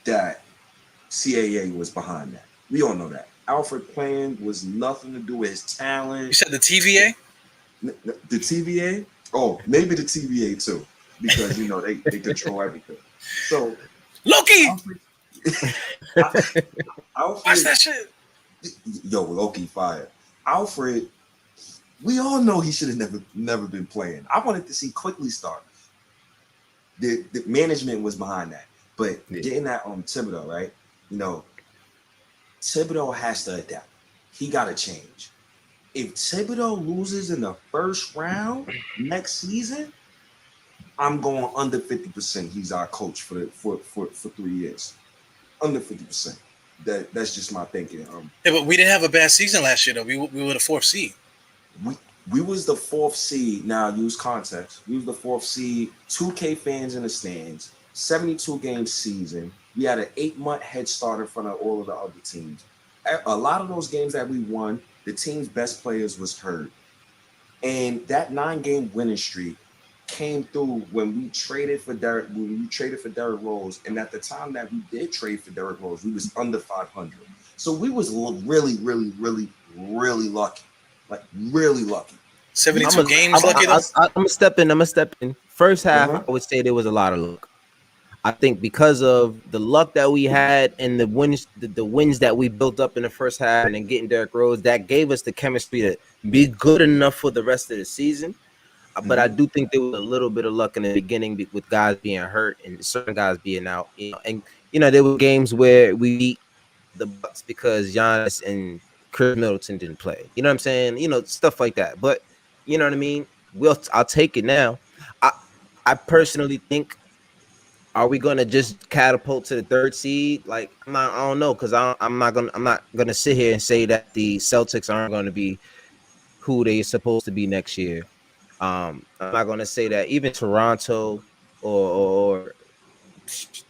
that CAA was behind that. We all know that. Alfred playing was nothing to do with his talent. You said the TVA? The TVA? Oh, maybe the TVA too, because they control everything. So Loki! Alfred, Watch that shit. yo, Loki fired. Alfred, we all know he should have never been playing. I wanted to see Quickly start. The management was behind that, but getting that on Thibodeau, right? Thibodeau has to adapt. He got to change. If Thibodeau loses in the first round next season, I'm going under 50%. He's our coach for 3 years. Under 50%. That's just my thinking. Yeah, but we didn't have a bad season last year, though. We were the 4th seed. We was the 4th seed. Now, use context. We was the 4th seed. 2K fans in the stands. 72-game season. We had an 8-month head start in front of all of the other teams. A lot of those games that we won, the team's best players was hurt. And that 9-game winning streak came through when we traded for Derrick Rose. And at the time that we did trade for Derrick Rose, we was under 500. So we was really, really, really, really lucky. Like, really lucky. 72 games lucky, though? I'm going to step in. First half, I would say there was a lot of luck. I think because of the luck that we had and the wins that we built up in the first half and then getting Derrick Rose, that gave us the chemistry to be good enough for the rest of the season. But I do think there was a little bit of luck in the beginning with guys being hurt and certain guys being out. And there were games where we beat the Bucks because Giannis and Chris Middleton didn't play. You know what I'm saying? Stuff like that. But you know what I mean? I'll take it now. I personally think, are we gonna just catapult to the 3rd seed? Like, I don't know, because I'm not gonna sit here and say that the Celtics aren't gonna be who they're supposed to be next year. I'm not gonna say that even Toronto or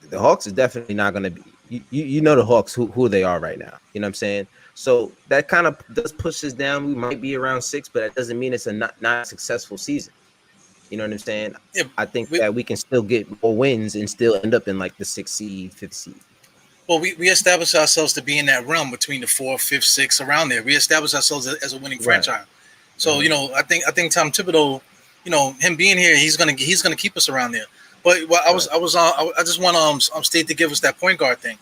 the Hawks is definitely not gonna be. The Hawks who they are right now. You know what I'm saying? So that kind of does push us down. We might be around 6, but that doesn't mean it's a not successful season. You know what I'm saying? Yeah, I think that we can still get more wins and still end up in like the 6th seed, 5th seed. Well, we established ourselves to be in that realm between the 4th, 5th, 6th, around there. We established ourselves as a winning franchise. So I think Tom Thibodeau, him being here, he's gonna keep us around there. But I just want State to give us that point guard thing.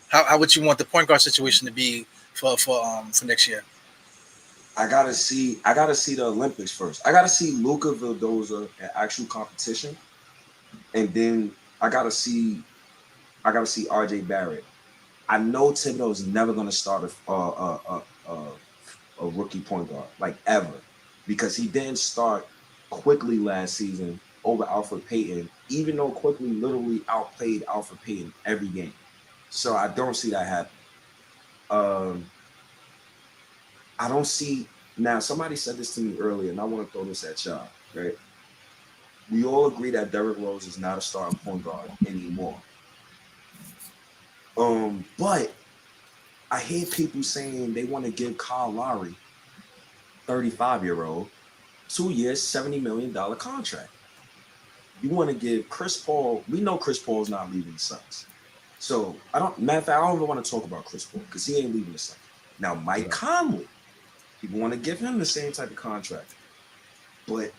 How would you want the point guard situation to be for next year? I gotta see the Olympics first. I gotta see Luka Vildoza in actual competition, and then I gotta see RJ Barrett. I know Thibodeau is never gonna start a rookie point guard, like, ever, because he didn't start Quickly last season over Alfred Payton, even though Quickly literally outplayed Alfred Payton every game. So I don't see that happen. I don't see now. Somebody said this to me earlier, and I want to throw this at y'all. Right? We all agree that Derrick Rose is not a starting point guard anymore. But I hear people saying they want to give Kyle Lowry, 35-year-old, 2 years, $70 million contract. You want to give Chris Paul? We know Chris Paul's not leaving the Suns. So I don't even want to talk about Chris Paul because he ain't leaving the Suns. Now Mike Conley. People want to give him the same type of contract. But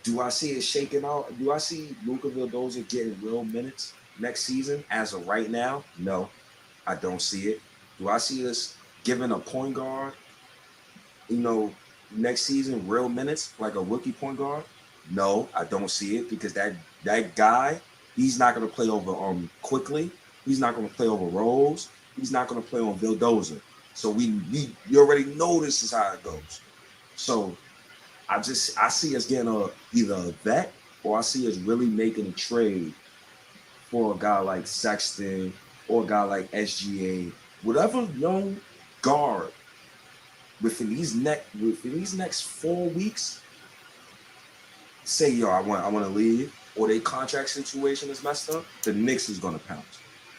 do I see it shaking out? Do I see Luka Vildoza getting real minutes next season as of right now? No, I don't see it. Do I see us giving a point guard, next season real minutes like a rookie point guard? No, I don't see it because that guy, he's not going to play over Quickly. He's not going to play over Rose. He's not going to play on Vildoza. So you already know this is how it goes. So I see us getting either a vet or I see us really making a trade for a guy like Sexton or a guy like SGA, whatever young guard within these next 4 weeks. Say, yo, I want to leave, or their contract situation is messed up. The Knicks is gonna pounce.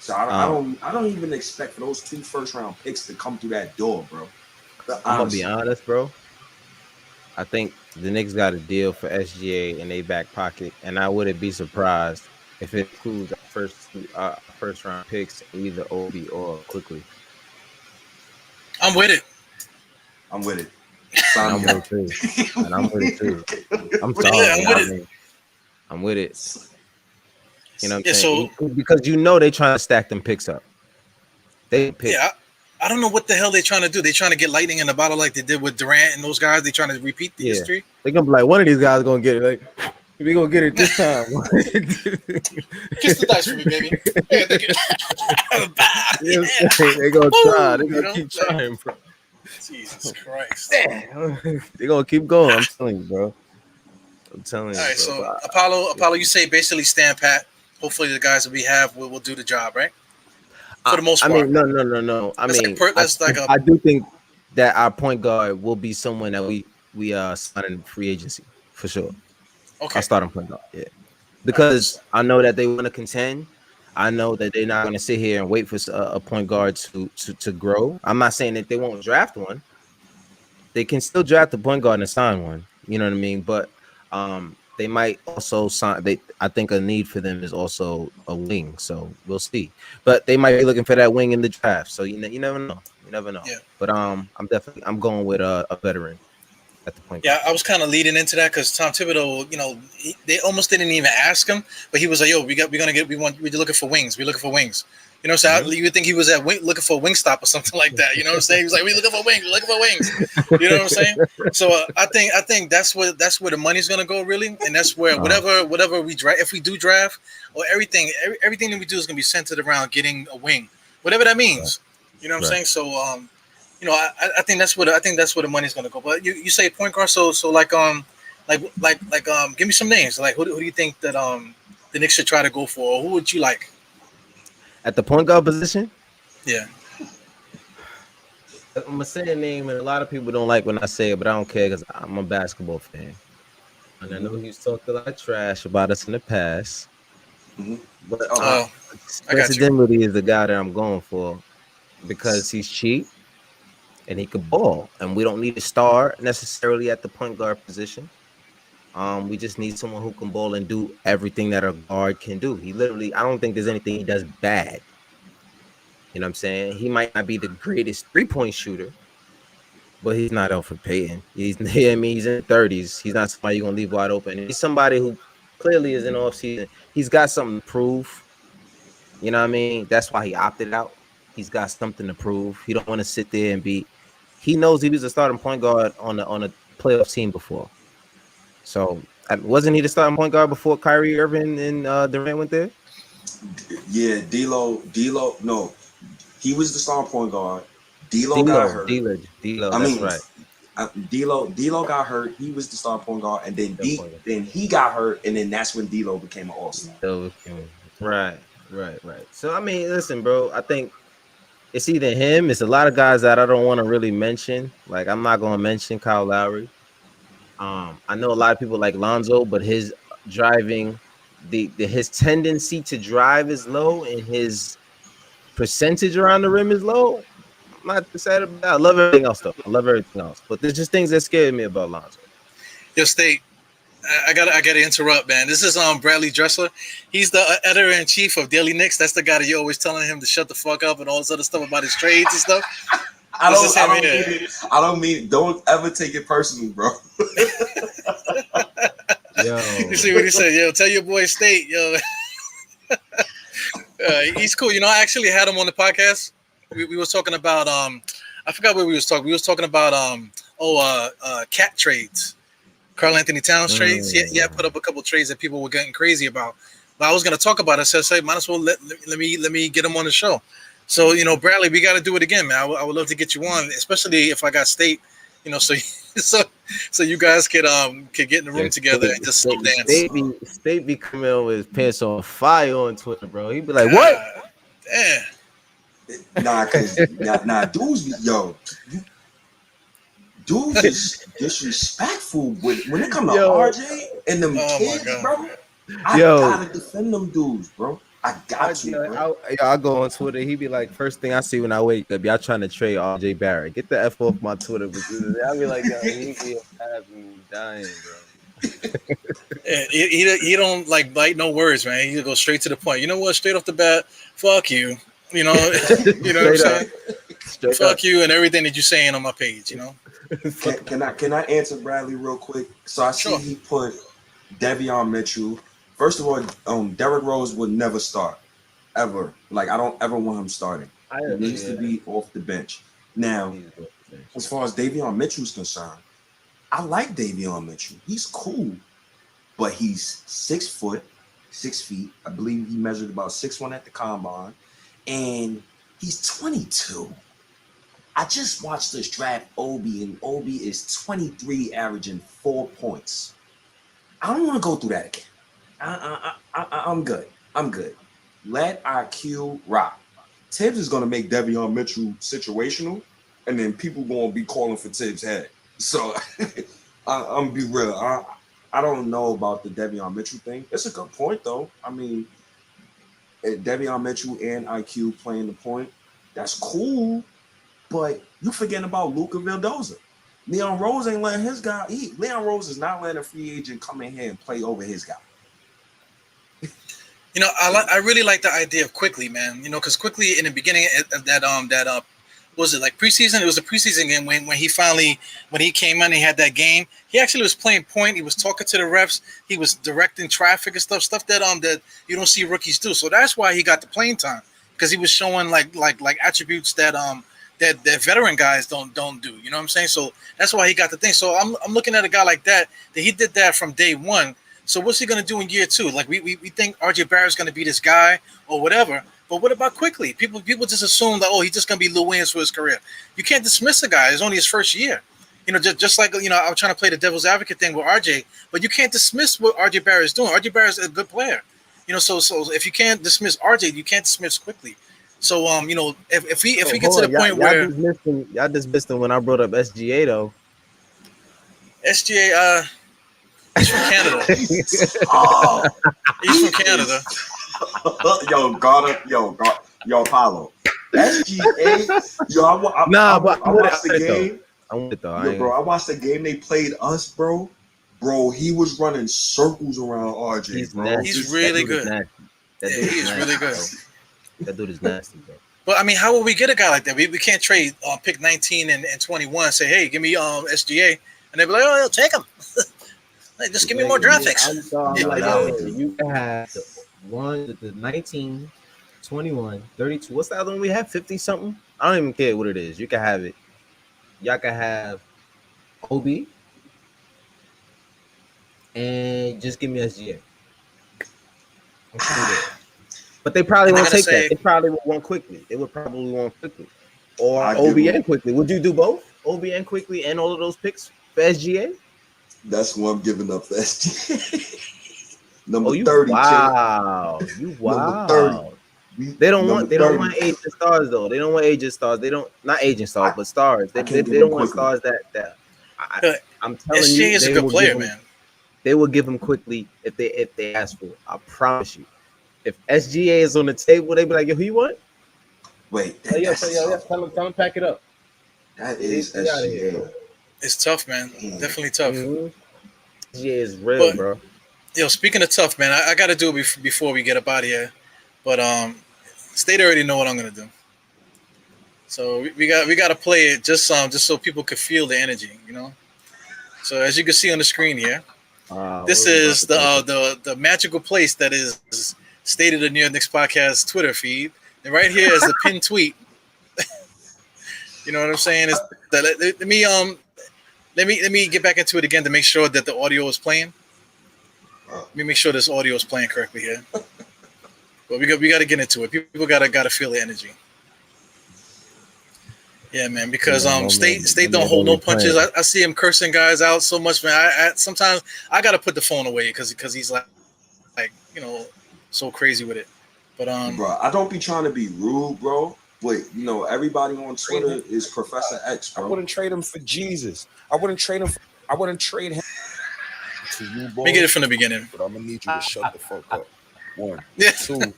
So I don't even expect for those 2 first-round picks to come through that door, bro. I'm gonna be honest, bro. I think the Knicks got a deal for SGA in their back pocket, and I wouldn't be surprised if it includes first round picks, either Obi or Quickly. I'm with it. I'm with it. I'm with it too. And I'm with it too. I'm sorry. Yeah, I'm with it. You know what I'm Yeah, saying? Because they trying to stack them picks up. They pick. Yeah, I don't know what the hell they're trying to do. They're trying to get lightning in the bottle like they did with Durant and those guys. They're trying to repeat the history. They're gonna be like, one of these guys gonna get it. Like, We gonna get it this time. Kiss the dice for me, baby. Yeah, they gonna try. They you gonna know, keep trying, bro. Jesus Christ. They gonna keep going. I'm telling you, bro. I'm telling you. All right, bro. so But Apollo, you say basically stand pat. Hopefully, the guys that we have will do the job, right? For the most I part. mean, no. I do think that our point guard will be someone that we sign in free agency for sure. Okay. I'll start on point guard, yeah, because I know that they want to contend. I know that they're not going to sit here and wait for a point guard to grow. I'm not saying that they won't draft one. They can still draft a point guard and sign one. You know what I mean? But they might also sign. I think a need for them is also a wing. So we'll see. But they might be looking for that wing in the draft. So you never know. You never know. Yeah. But I'm going with a veteran at the point guard. Yeah, I was kind of leading into that because Tom Thibodeau, they almost didn't even ask him, but he was like, "Yo, we're looking for wings. We're looking for wings." You know what I'm saying? You would think he was looking for a wing stop or something like that. You know what I'm saying? He was like, "We're looking for wings. We're looking for wings." You know what I'm saying? So I think that's where the money's gonna go really, and that's where whatever we draft, if we do draft, or everything that we do is gonna be centered around getting a wing, whatever that means. You know what I'm saying? So I think that's where the money's gonna go. But you say point guard, so like give me some names. Like who do you think that the Knicks should try to go for? Or who would you like at the point guard position? Yeah, I'm gonna say a name, and a lot of people don't like when I say it, but I don't care because I'm a basketball fan, and I know he's talked a lot of trash about us in the past. But Spencer Dinwiddie is the guy that I'm going for because he's cheap. And he could ball, and we don't need a star necessarily at the point guard position. We just need someone who can ball and do everything that a guard can do. I don't think there's anything he does bad. You know what I'm saying? He might not be the greatest three-point shooter, but he's not Elfrid Payton. He's in the 30s. He's not somebody you're gonna leave wide open. He's somebody who clearly is in offseason. He's got something to prove. You know what I mean? That's why he opted out. He's got something to prove. He don't want to sit there and be. He knows he was a starting point guard on a playoff team before. So wasn't he the starting point guard before Kyrie Irving and Durant went there? Yeah, D'Lo. No, he was the starting point guard. D'Lo got hurt. D'Lo. That's right. D'Lo got hurt. He was the starting point guard, and then he got hurt, and then that's when D'Lo became an all-star. Right. So I mean, listen, bro. I think. It's either him. It's a lot of guys that I don't want to really mention. Like I'm not going to mention Kyle Lowry. I know a lot of people like Lonzo, but his driving, his tendency to drive is low, and his percentage around the rim is low. I'm not excited about that. I love everything else, though. But there's just things that scare me about Lonzo. Yo, State. I gotta interrupt, man. This is Bradley Dressler. He's the editor-in-chief of Daily Knicks. That's the guy that you're always telling him to shut the fuck up and all this other stuff about his trades and stuff. Don't ever take it personal, bro. Yo. You see what he said? Yo, tell your boy State, yo. He's cool. I actually had him on the podcast. We was talking about I forgot what we was talking. We was talking about cat trades. Karl Anthony Towns trades. Yeah, put up a couple trades that people were getting crazy about. But I was going to talk about it. So I said, might as well let me get him on the show. So Bradley, we got to do it again, man. I would love to get you on, especially if I got State. So you guys could get in the room together and just slow dance. State be coming on with his pants on fire on Twitter, bro. He'd be like, "What?" Nah, dudes is disrespectful when it comes to RJ and them kids, bro. I gotta defend them dudes, bro. I got to, bro. I go on Twitter. He be like, first thing I see when I wake up, y'all trying to trade RJ Barrett. Get the F off my Twitter. I be like, yo, he be having me dying, bro. He don't like bite no words, man. He go straight to the point. You know what? Straight off the bat, fuck you. You know what I'm saying? Fuck you and everything that you're saying on my page, Can I answer Bradley real quick? So I see he put Davion Mitchell. First of all, Derrick Rose would never start, ever. Like I don't ever want him starting. He needs to be off the bench. Now, as far as Davion Mitchell's concerned, I like Davion Mitchell. He's cool. but he's 6 foot, 6 feet. I believe he measured about 6'1" at the combine, and he's 22. I just watched this draft Obi, and Obi is 23, averaging 4 points. I don't want to go through that again. I'm good. I'm good. Let IQ rock. Tibbs is going to make Devion Mitchell situational, and then people going to be calling for Tibbs' head. So I'm be real. I don't know about the Devion Mitchell thing. It's a good point, though. I mean, Devion Mitchell and IQ playing the point, that's cool, but you forgetting about Luka Vildoza. Leon Rose ain't letting his guy eat. Leon Rose is not letting a free agent come in here and play over his guy. You know, I really like the idea of Quickly, man. You know, because Quickly in the beginning of that was it like preseason? It was a preseason game when he came in and he had that game. He actually was playing point. He was talking to the refs. He was directing traffic and stuff that you don't see rookies do. So that's why he got the playing time, because he was showing like attributes that veteran guys don't do. You know what I'm saying? So that's why he got the thing. So I'm looking at a guy like that he did that from day one. So what's he going to do in year two? Like we think RJ Barrett's going to be this guy or whatever. But what about Quickly? People just assume that, he's just going to be Lou Williams for his career. You can't dismiss a guy. It's only his first year. You know, just like, you know, I'm trying to play the devil's advocate thing with RJ, but you can't dismiss what RJ Barrett is doing. RJ Barrett is a good player. You know, so if you can't dismiss RJ, you can't dismiss Quickly. So you know, if we get to the point where y'all dismissed him when I brought up SGA though. SGA, he's from Canada. He's from Canada. Yo, Apollo. SGA, I watched the game. I watched the game they played us, bro. Bro, he was running circles around RJ, bro. He's really good. He's really good. That dude is nasty, bro. But I mean, how will we get a guy like that? We can't trade pick 19 and 21. Say, hey, give me SGA, and they'll be like, oh, take him. Like, just give me more draft picks. You can have the 19, 21, 32. What's the other one we have? 50 something. I don't even care what it is. You can have it. Y'all can have OB and just give me SGA. But they probably won't take that. They probably will want Quickly. They would probably want Quickly. Or OB and Quickly. Would you do both? OB and Quickly and all of those picks for SGA? That's what I'm giving up for SGA. Number 30. Wow. You wow. Number 30. They don't want agent stars though. They don't want agent stars. They don't not agent stars, but stars. They don't want stars that I'm telling you. SGA is a good player, man. They will give him Quickly if they ask for it. I promise you. If SGA is on the table, they be like, yo, who you want? Wait, tell him pack it up. That is SGA. It's tough, man. Definitely tough. Mm-hmm. SGA is real, bro. Yo, speaking of tough, man, I got to do it before we get up out of here. But State already know what I'm gonna do. So we got to play it just so people could feel the energy, you know. So as you can see on the screen here, this is the magical place that is State of the New York Knicks Podcast Twitter feed, and right here is the pinned tweet. You know what I'm saying? Is that let me get back into it again to make sure that the audio is playing. Let me make sure this audio is playing correctly here. But we got to get into it. People got to feel the energy. Yeah, man. Because State don't hold no punches. I see him cursing guys out so much, man. I sometimes I got to put the phone away because he's like you know, so crazy with it. But bro, I don't be trying to be rude, bro. But you know, everybody on Twitter is Professor X, bro. I wouldn't trade him for Jesus. I wouldn't trade him to you, boy. Let me get it from the beginning. But I'm gonna need you to shut the fuck up. One. Yeah. Two.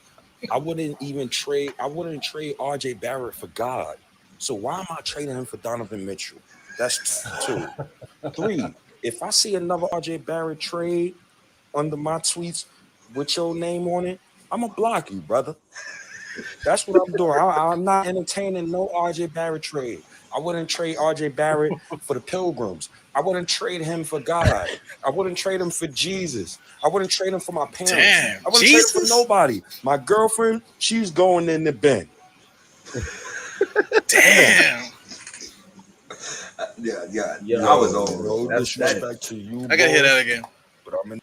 I wouldn't trade RJ Barrett for God. So why am I trading him for Donovan Mitchell? That's 2. 3. If I see another RJ Barrett trade under my tweets with your name on it, I'm gonna block you, brother. That's what I'm doing. I'm not entertaining no RJ Barrett trade. I wouldn't trade RJ Barrett for the Pilgrims. I wouldn't trade him for God. I wouldn't trade him for Jesus. I wouldn't trade him for my parents. Damn, I wouldn't trade him for nobody. My girlfriend, she's going in the bin. Damn. Yeah. I was over. No disrespect to you. I gotta hear that again. But I'm in.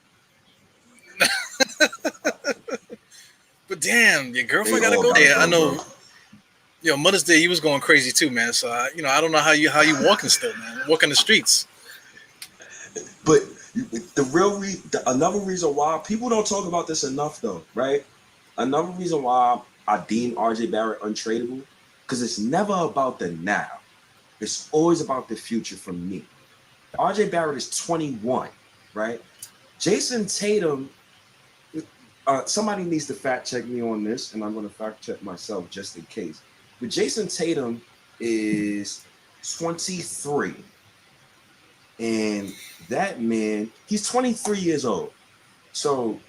But damn, your girlfriend They gotta all go gotta there. go, I know. bro. Mother's Day, you was going crazy too, man. So I don't know how you walking still, man. Walking the streets. But another reason why people don't talk about this enough, though, right? Another reason why I deem RJ Barrett untradeable, because it's never about the now. It's always about the future for me. RJ Barrett is 21, right? Jason Tatum, somebody needs to fact check me on this, and I'm going to fact check myself just in case. But Jason Tatum is 23. And that man, he's 23 years old. So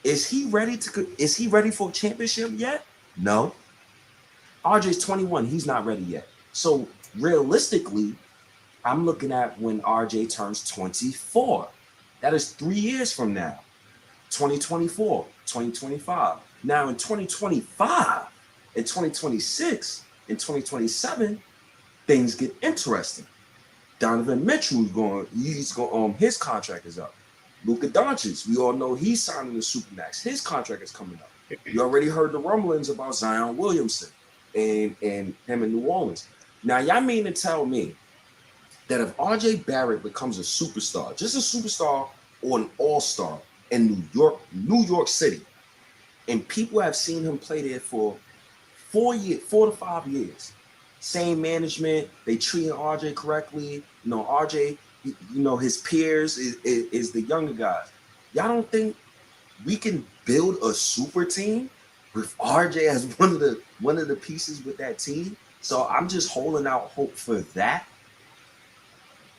is he ready for a championship yet? No. RJ's 21. He's not ready yet. So realistically, I'm looking at when RJ turns 24. That is 3 years from now. 2024, 2025. Now in 2025, in 2026, in 2027, things get interesting. Donovan Mitchell his contract is up. Luka Doncic, we all know he's signing the Supermax. His contract is coming up. You already heard the rumblings about Zion Williamson and him in New Orleans. Now, y'all mean to tell me that if RJ Barrett becomes a superstar, just a superstar or an all-star in New York City, and people have seen him play there for 4 to 5 years, same management, they treating RJ correctly. RJ, his peers is the younger guys. Y'all don't think we can build a super team with RJ as one of the pieces with that team? So I'm just holding out hope for that.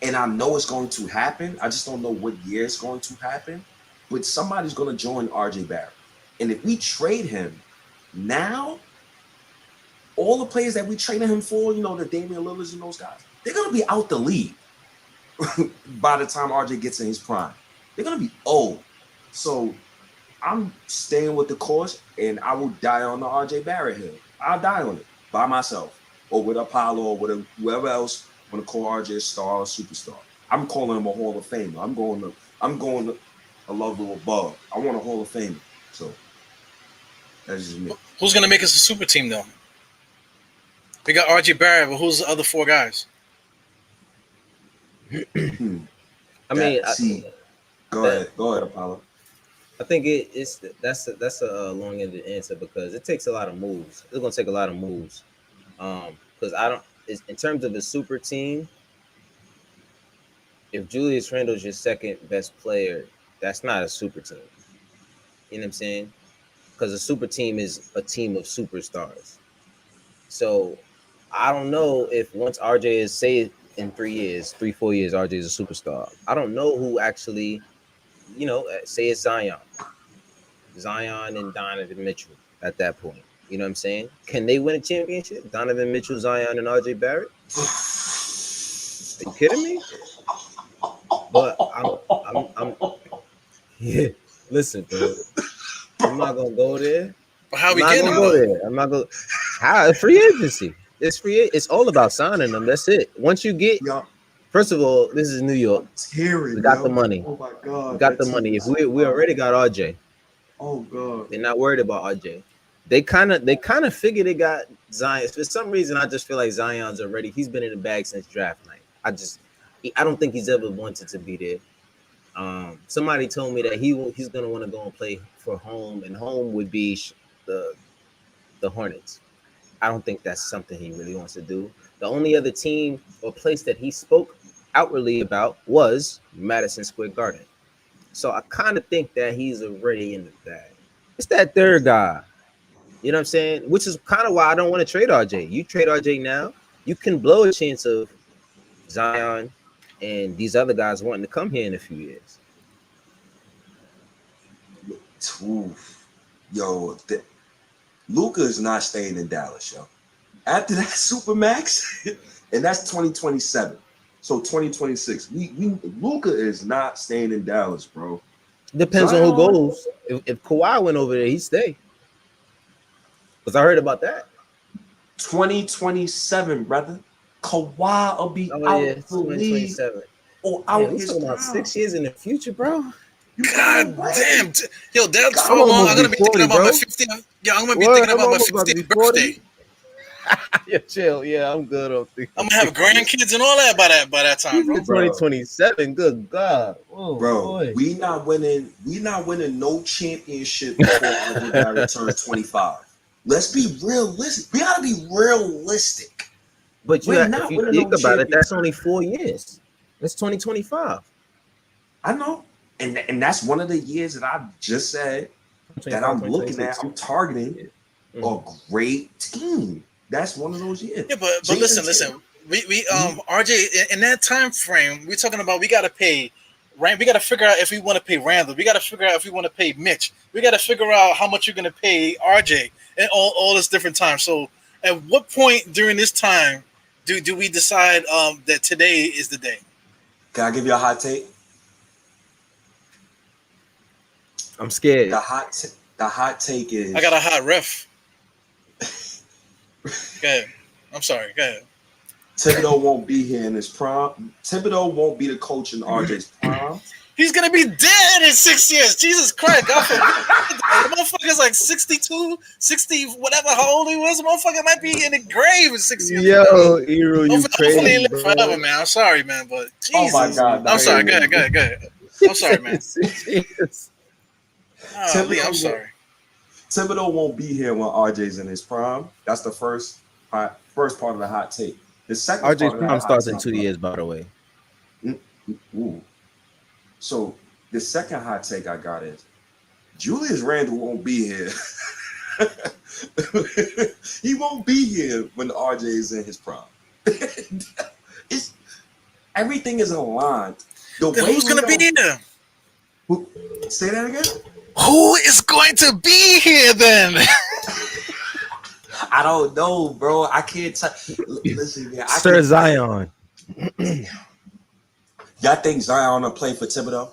And I know it's going to happen. I just don't know what year it's going to happen. But somebody's going to join RJ Barrett. And if we trade him now, all the players that we traded him for, the Damian Lillards and those guys, they're going to be out the league by the time RJ gets in his prime. They're going to be old. So I'm staying with the course, and I will die on the RJ Barrett hill. I'll die on it by myself or with Apollo or with whoever else want to call RJ a star or superstar. I'm calling him a Hall of Famer. I'm going to a level above. I want a Hall of Famer. So that's just me. Who's going to make us a super team, though? We got RJ Barrett, but who's the other four guys? I mean, go ahead, Apollo. I think that's a long-ended answer because it takes a lot of moves. It's gonna take a lot of moves. Because in terms of the super team, if Julius Randle's your second best player, that's not a super team. You know what I'm saying? Because a super team is a team of superstars. So I don't know if once RJ is, say in 4 years, RJ is a superstar. I don't know who actually, say it's Zion and Donovan Mitchell at that point. You know what I'm saying? Can they win a championship? Donovan Mitchell, Zion, and RJ Barrett? Are you kidding me? But I'm yeah. Listen, bro. I'm not gonna go there. But how we getting them? There. I'm not going. How free agency? It's free. It's all about signing them. That's it. Once you get, first of all, this is New York. We got the money. Oh my God, we got the money. If we already got RJ. Oh God, they're not worried about RJ. They kind of figured they got Zion. For some reason, I just feel like Zion's already. He's been in the bag since draft night. I don't think he's ever wanted to be there. Somebody told me that he's gonna want to go and play for home, and home would be the Hornets. I don't think that's something he really wants to do. The only other team or place that he spoke outwardly about was Madison Square Garden. So I kind of think that he's already in the bag. It's that third guy. You know what I'm saying? Which is kind of why I don't want to trade RJ. You trade RJ now, you can blow a chance of Zion and these other guys wanting to come here in a few years. Yo, Luka is not staying in Dallas, yo. After that Supermax, and that's 2027. So 2026. Luka is not staying in Dallas, bro. Depends on who goes. If Kawhi went over there, he'd stay. Because I heard about that. 2027, brother. Kawhi will be out the league. Or out his talking about 6 years in the future, bro. God damn. Yo, that's I'm so long. almost I'm going to be 40, thinking about bro. my 50th. Yeah, I'm going to be Word, thinking I'm about my almost about to 50th be 40. birthday. Yeah, chill. Yeah, I'm good on things. I'm going to have grandkids and all that by that time, bro. 2027. Good God. Oh, Bro, boy. we not winning no championship before RJ Barrett turns 25. Let's be realistic. We gotta be realistic. But We're if not you winning think no about it, championship. that's only 4 years. That's 2025. I know. And that's one of the years that I just said that I'm looking at. I'm targeting a great team. That's one of those years. Yeah, but listen. We RJ in that time frame, we're talking about we got to pay Rand. We got to figure out if we want to pay Randall. We got to figure out if we want to pay Mitch. We got to figure out how much you're going to pay RJ and all this different time. So, at what point during this time do we decide that today is the day? Can I give you a hot take? I'm scared. The hot take is I got a hot ref. Go ahead. I'm sorry. Go ahead. Thibodeau won't be here in his prime. Thibodeau won't be the coach in RJ's prime. He's gonna be dead in 6 years. Jesus Christ. The motherfucker's like 62, 60, whatever, how old he was. The motherfucker might be in the grave in 6 years. Yo, Eru, you crazy, hopefully he live bro. forever, man. I'm sorry, man, but Jesus. Oh my God. I'm sorry. Go ahead. I'm sorry, man. I'm sorry. Thibodeau won't be here when RJ's in his prime. That's the first part of the hot take. The second RJ's part of prime the starts in hot 2 take, years, by the way. Ooh. So the second hot take I got is Julius Randle won't be here. He won't be here when RJ is in his prime. Everything is aligned. Then who's gonna be here? Say that again? Who is going to be here then? I don't know, bro. I can't tell. Listen, man. Sir Zion. Y'all think Zion will play for Thibodeau?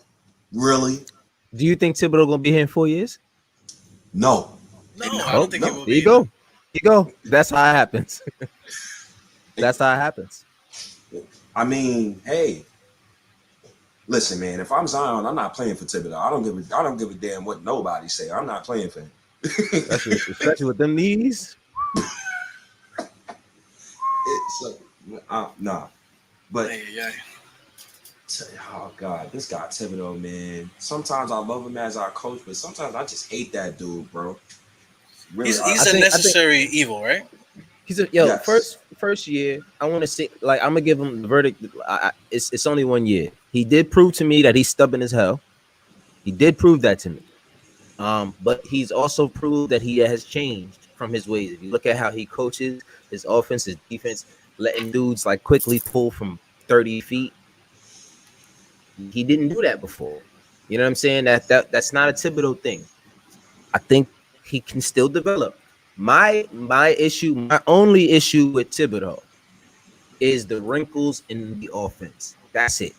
Really? Do you think Thibodeau gonna be here in 4 years? No. No, I don't think he will There be. you go. That's how it happens. That's how it happens. I mean, hey. Listen, man. If I'm Zion, I'm not playing for Thibodeau. I don't give a damn what nobody say. I'm not playing for him. Especially with them knees. Nah. But Yeah. oh God, this guy Thibodeau, man. Sometimes I love him as our coach, but sometimes I just hate that dude, bro. Really, He's a necessary evil, right? He's Yes. first year. I want to see, like, I'm gonna give him the verdict. It's only 1 year. He did prove to me that he's stubborn as hell. He did prove that to me. But he's also proved that he has changed from his ways. If you look at how he coaches his offense, his defense, letting dudes like quickly pull from 30 feet. He didn't do that before. You know what I'm saying? That's not a Thibodeau thing. I think he can still develop. My only issue with Thibodeau is the wrinkles in the offense. That's it.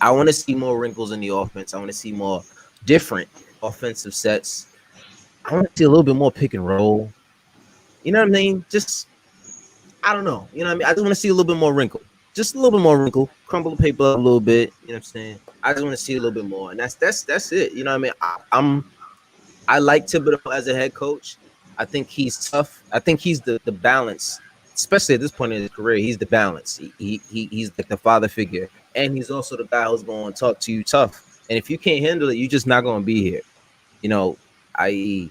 I want to see more wrinkles in the offense. I want to see more different offensive sets. I want to see a little bit more pick and roll. You know what I mean? I don't know. You know what I mean? I just want to see a little bit more wrinkle. Just a little bit more wrinkle. Crumble the paper up a little bit. You know what I'm saying? I just want to see a little bit more. And that's it. You know what I mean? I like Thibodeau as a head coach. I think he's tough. I think he's the balance, especially at this point in his career. He's the balance. He's like the father figure. And he's also the guy who's going to talk to you tough. And if you can't handle it, you're just not going to be here. You know, i.e.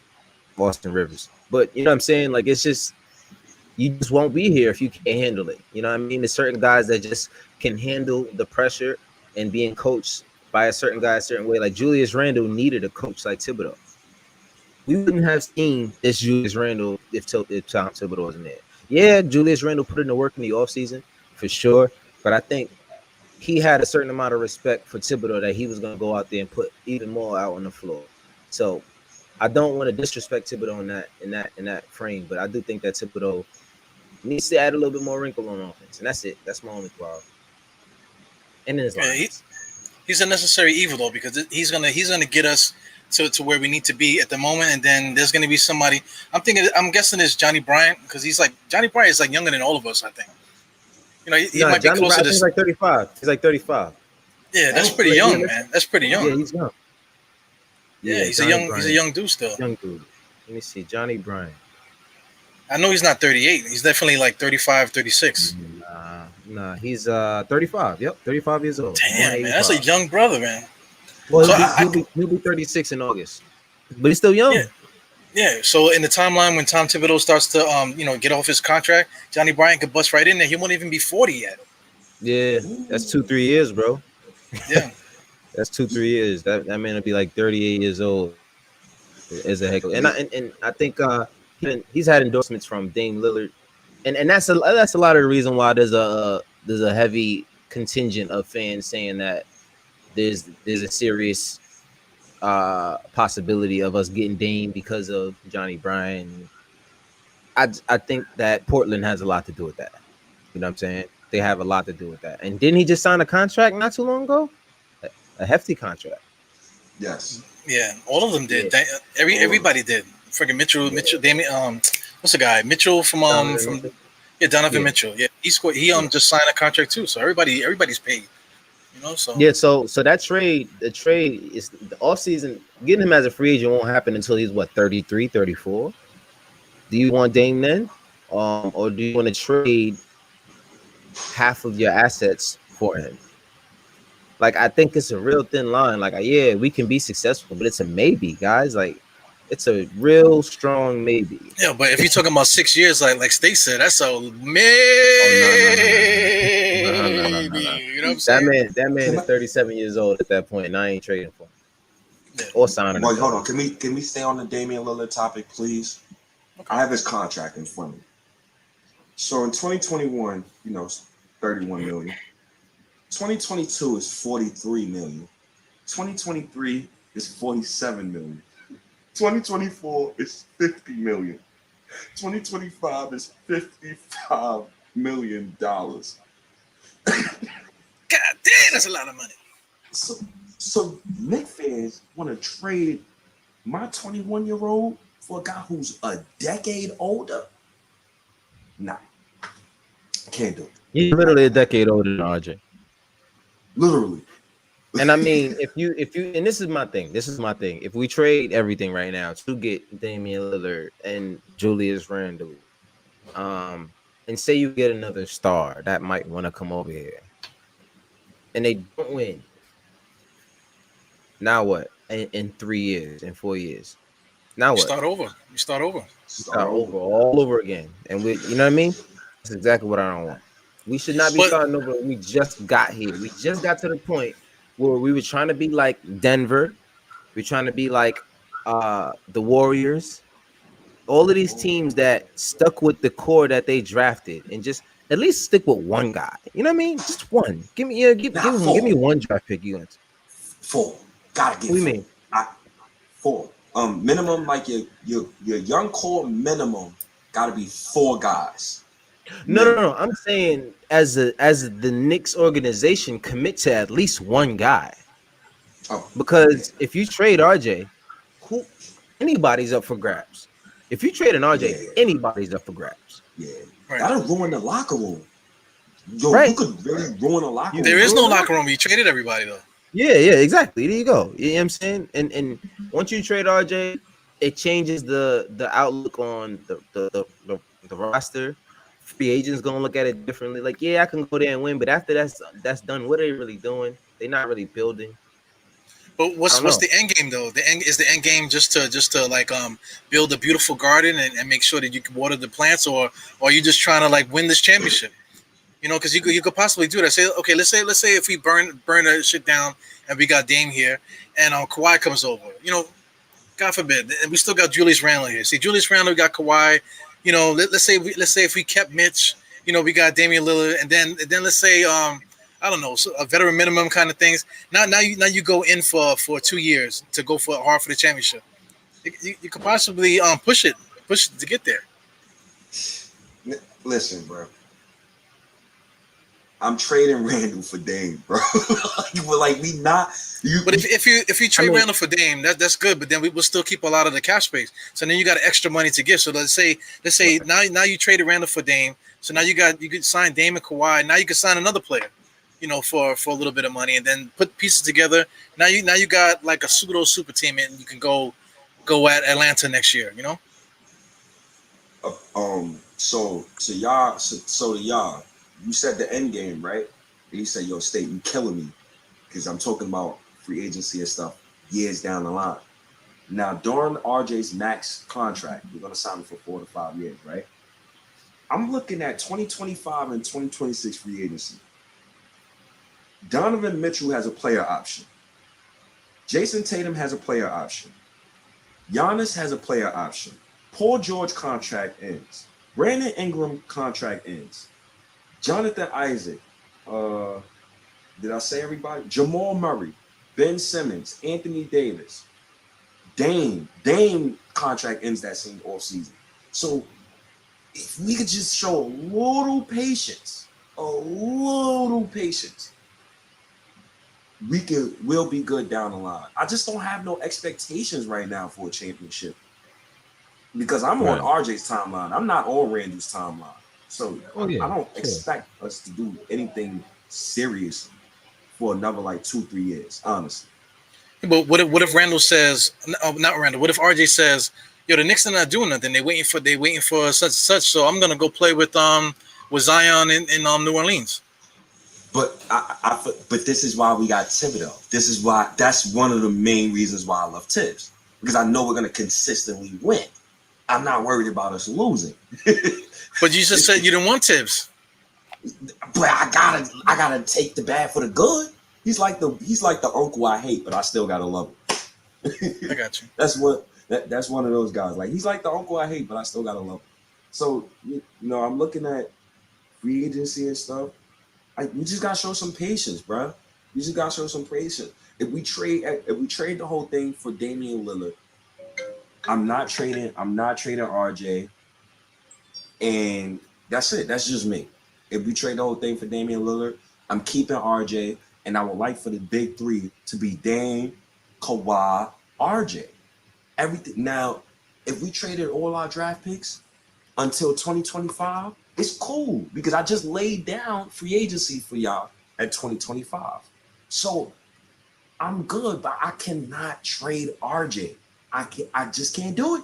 Austin Rivers. But you know what I'm saying? Like, it's just, you just won't be here if you can't handle it. You know what I mean? There's certain guys that just can handle the pressure and being coached by a certain guy a certain way. Like Julius Randle needed a coach like Thibodeau. We wouldn't have seen this Julius Randle if Tom Thibodeau wasn't there. Yeah, Julius Randle put in the work in the offseason for sure. But I think he had a certain amount of respect for Thibodeau that he was going to go out there and put even more out on the floor. So I don't want to disrespect Thibodeau in that frame, but I do think that Thibodeau needs to add a little bit more wrinkle on offense, and that's it. That's my only problem. And then his lines. He's a necessary evil though, because he's gonna get us to where we need to be at the moment, and then there's gonna be somebody. I'm guessing it's Johnny Bryant, because Johnny Bryant is like younger than all of us. I think. You know, he might be closer to. He's like 35. He's like 35. Yeah, that's pretty young, man. That's pretty young. Yeah, he's young. Yeah, he's Johnny a young dude still. Young dude. Let me see, Johnny Bryant. I know he's not 38. He's definitely like 35, 36. Nah, he's 35. Yep, 35 years old. Damn, man, that's a young brother, man. Well, So he'll be 36 in August, but he's still young. Yeah. So in the timeline when Tom Thibodeau starts to get off his contract, Johnny Bryant could bust right in there. He won't even be 40 yet. Yeah, that's 2-3 years, bro. Yeah. That's 2-3 years. That man will be like 38 years old as a heck. And I think he's had endorsements from Dame Lillard, and that's a lot of the reason why there's a heavy contingent of fans saying that there's a serious possibility of us getting Dame because of Johnny Bryant. I think that Portland has a lot to do with that. You know what I'm saying? They have a lot to do with that. And didn't he just sign a contract not too long ago? A hefty contract. Yes. Yeah, all of them did. Everybody did. Freaking Mitchell, Damian. What's the guy? Mitchell from Donovan Mitchell. Yeah, he just signed a contract too. So everybody's paid. So so that trade, the trade is the offseason. Getting him as a free agent won't happen until he's 33, 34. Do you want Dame then, or do you want to trade half of your assets for him? Like, I think it's a real thin line. Like, yeah, we can be successful, but it's a maybe, guys. Like, it's a real strong maybe. Yeah, but if you're talking about 6 years, like State said, that's a maybe. No. You know what I'm saying? That man is 37 years old at that point, and I ain't trading for him. Yeah. Or signing him. Wait, hold on. Can we stay on the Damian Lillard topic, please? Okay. I have his contract in front of me. So in 2021, 31 million. 2022 is 43 million. 2023 is 47 million. 2024 is 50 million. 2025 is $55 million. God damn, that's a lot of money. So Knicks fans want to trade my 21-year-old for a guy who's a decade older? Nah. Can't do it. He's literally a decade older than RJ. Literally. And I mean, if you and this is my thing. If we trade everything right now to get Damian Lillard and Julius Randle, and say you get another star that might want to come over here, and they don't win, now what? In 3 years, in 4 years, now what? You start over all over again, and you know what I mean? That's exactly what I don't want. We should not be starting over. We just got here. We just got to the point where we were trying to be like Denver. We're trying to be like the Warriors. All of these teams that stuck with the core that they drafted and just at least stick with one guy. You know what I mean? Just one. Give me one draft pick. You want 4? Gotta get. What do you mean? 4. Minimum, like your young core minimum gotta be 4 guys. No. I'm saying as the Knicks organization, commit to at least one guy. Oh. Because if you trade RJ, anybody's up for grabs. If you trade an RJ, anybody's up for grabs. Yeah. Right. That'll ruin the locker room. Yo, right. You could really ruin a locker room. There is no locker room. You traded everybody though. Yeah, exactly. There you go. You know what I'm saying? And once you trade RJ, it changes the outlook on the roster. Free agents gonna look at it differently. Like, yeah, I can go there and win, but after that's done, what are they really doing? They're not really building. But what's the end game though? The end game just to like build a beautiful garden and make sure that you can water the plants, or are you just trying to like win this championship? Because you could possibly do that. Say, okay, let's say if we burn that shit down and we got Dame here and Kawhi comes over, God forbid, and we still got Julius Randle here. See, Julius Randle, we got Kawhi. Let's say if we kept Mitch, we got Damian Lillard, and then let's say I don't know, so a veteran minimum kind of things. Now you go in for 2 years to go hard for the championship. You could possibly push it to get there. Listen, bro. I'm trading Randall for Dame, bro. But if you trade Randall for Dame, that's good. But then we will still keep a lot of the cap space. So then you got extra money to give. So let's say now you traded Randall for Dame. So now you could sign Dame and Kawhi. Now you can sign another player. for a little bit of money, and then put pieces together. Now you got like a pseudo super team, and you can go at Atlanta next year. So to y'all, to y'all, you said the end game, right? And you said, "Yo, State, you killing me," because I'm talking about free agency and stuff years down the line. Now, during RJ's max contract, we're gonna sign him for 4 to 5 years, right? I'm looking at 2025 and 2026 free agency. Donovan Mitchell has a player option. Jason Tatum has a player option. Giannis has a player option. Paul George contract ends. Brandon Ingram contract ends. Jonathan Isaac. Did I say everybody? Jamal Murray. Ben Simmons. Anthony Davis. Dame contract ends that same offseason. So if we could just show a little patience, we'll be good down the line. I just don't have no expectations right now for a championship because I'm on RJ's timeline. I'm not on Randall's timeline. So I don't expect us to do anything serious for another like 2-3 years, honestly. But what if Randall says, not Randall, what if RJ says, yo, the Knicks are not doing nothing. They waiting for such and such. So I'm gonna go play with Zion in New Orleans. But but this is why we got Thibodeau. This is why that's one of the main reasons why I love Tibbs, because I know we're gonna consistently win. I'm not worried about us losing. But you just said you didn't want Tibbs. But I gotta take the bad for the good. He's like the uncle I hate, but I still gotta love him. I got you. That's one of those guys. Like he's like the uncle I hate, but I still gotta love him. So I'm looking at free agency and stuff. We just gotta show some patience, bro. We just gotta show some patience. If we trade the whole thing for Damian Lillard, I'm not trading RJ, and that's it. That's just me. If we trade the whole thing for Damian Lillard, I'm keeping RJ, and I would like for the big three to be Dame, Kawhi, RJ. Everything. Now, if we traded all our draft picks until 2025, it's cool because I just laid down free agency for y'all at 2025. So I'm good, but I cannot trade RJ. I just can't do it.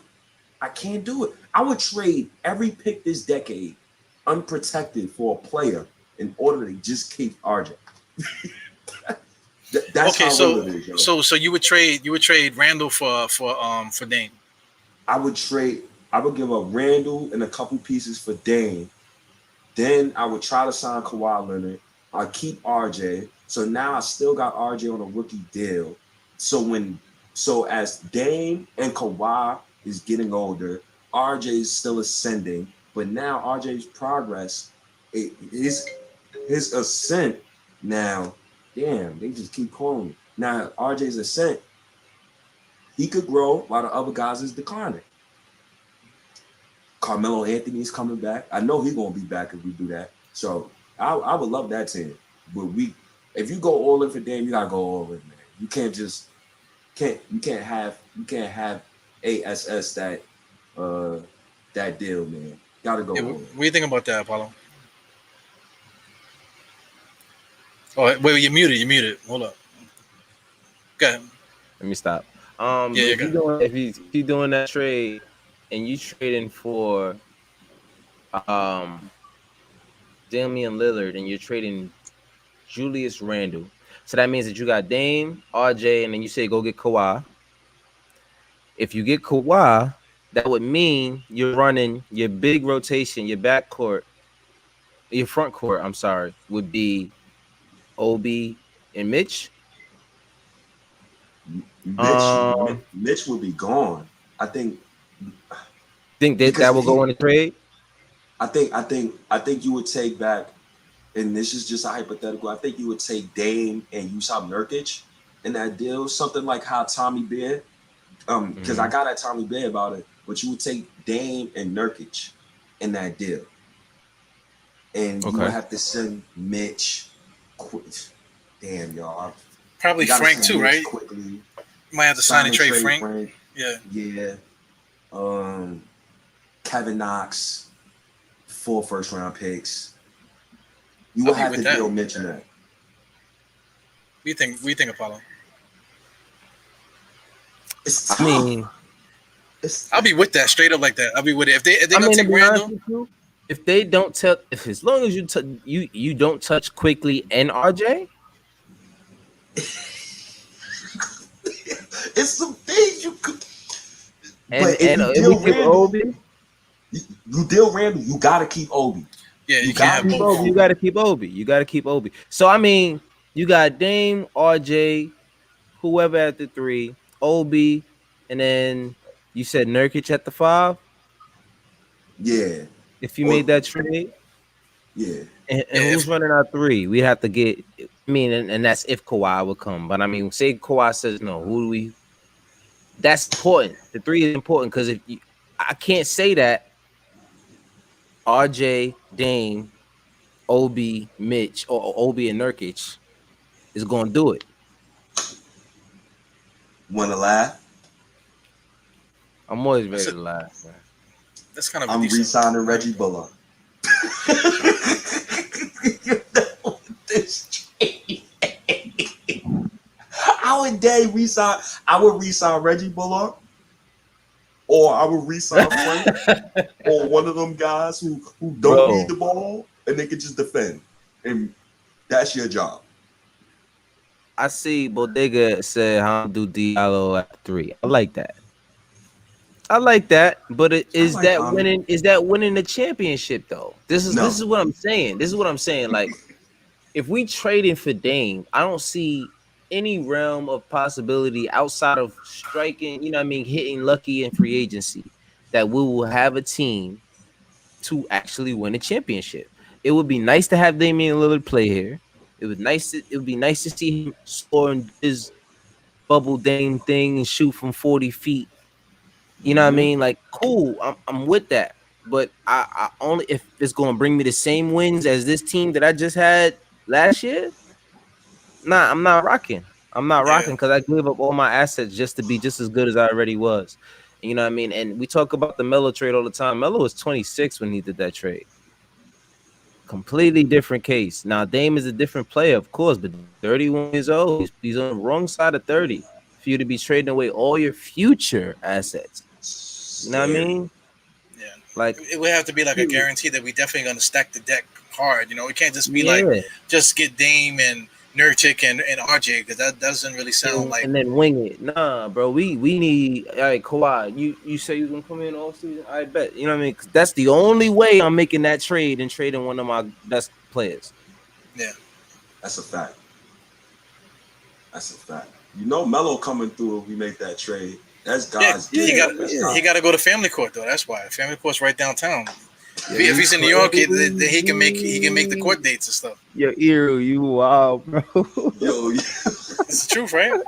I can't do it. I would trade every pick this decade unprotected for a player in order to just keep RJ. That's okay, how so real it is, yo. so you would trade Randall for Dame. I would give up Randall and a couple pieces for Dame. Then I would try to sign Kawhi Leonard. I'd keep RJ. So now I still got RJ on a rookie deal. So as Dame and Kawhi is getting older, RJ is still ascending. But now RJ's progress, his ascent now, damn, they just keep calling me. Now RJ's ascent, he could grow while the other guys is declining. Carmelo Anthony's coming back. I know he's gonna be back if we do that. So I would love that team. But if you go all in for Dame, you gotta go all in, man. You can't have ASS that deal, man. Gotta go. Yeah, what do you think about that, Apollo? Oh wait, you're muted. Hold up. Go ahead. Let me stop. If you're doing that trade and you trading for Damian Lillard and you're trading Julius Randle, so that means that you got Dame, RJ, and then you say go get Kawhi. If you get Kawhi, that would mean you're running your big rotation, your front court, I'm sorry, would be Obi and Mitch. Mitch will be gone. I think that will go in the trade. I think you would take back, and this is just a hypothetical. I think you would take Dame and Yusuf Nurkic in that deal, something like how Tommy Bear, because I got at Tommy Bear about it. But you would take Dame and Nurkic in that deal, and you would have to send Mitch. Damn, y'all. Probably Frank too, Mitch right? Quickly. Might have to sign and trade Frank. Yeah. Kevin Knox, 4 first-round picks. You will have to deal Mitch in that. do you think? What do you think, Apollo? It's I tough. mean, I'll be with that straight up like that. I'll be with it. If they I gonna mean, to take be honest Randall, with you, if they don't tell, if as long as you don't touch Quickly and RJ, It's some things you could. and But if you if deal we keep Randall, Obi, you deal Randall, you gotta keep Obi. yeah, you You can't have gotta keep both. Obi, you got to keep Obi. You got to keep Obi. So I mean, you got Dame, RJ, whoever at the 3, Obi, and then you said Nurkic at the 5. Yeah, If you Or- made that trade, yeah. and Yeah, who's running our 3? We'd have to get. I mean, and that's if Kawhi would come. But I mean, say Kawhi says no, who do we? That's important. The 3 is important because if you, I can't say that RJ, Dame, Obi, Mitch, or Obi and Nurkic is going to do it. Wanna laugh? I'm always ready That's to laugh, man. That's kind of. I'm re-signing Reggie Bullock. This trade. I would re-sign Reggie Bullock, or I would re-sign Frank, or one of them guys who don't Bro. need the ball and they can just defend, and that's your job. I see Bodega said how do Diallo at 3. I like that. But is like that Hami. winning? Is that winning the championship though? This No. is what I'm saying. Like, if we trading for Dame, I don't see any realm of possibility outside of striking. You know what I mean? Hitting lucky in free agency that we will have a team to actually win a championship. It would be nice to have Damian Lillard play here. It would be nice to see him scoring his bubble Dame thing and shoot from 40 feet. You know what I mean? Like, cool. I'm with that. But I only if it's going to bring me the same wins as this team that I just had last year. Nah, I'm not rocking. I'm not rocking because I gave up all my assets just to be just as good as I already was. You know what I mean? And we talk about the Melo trade all the time. Melo was 26 when he did that trade. Completely different case. Now, Dame is a different player, of course, but 31 years old. He's on the wrong side of 30 for you to be trading away all your future assets. You know what I mean? Yeah, Like, it would have to be like a guarantee that we definitely gonna stack the deck hard. You know, it can't just be yeah. like just get Dame and Nurkic and RJ because that doesn't really sound like. And then wing it. Nah, bro. We need. All right, Kawhi. You say you gonna come in all season? I bet. You know what I mean? 'Cause that's the only way I'm making that trade and trading one of my best players. Yeah, That's a fact. You know, Melo coming through if we make that trade. That's God's he gift. got to go to Family Court though. That's why Family Court's right downtown. If he's in New York, then he can make the court dates and stuff. Yo, Eru, you wild, bro. Yo, It's the truth, right?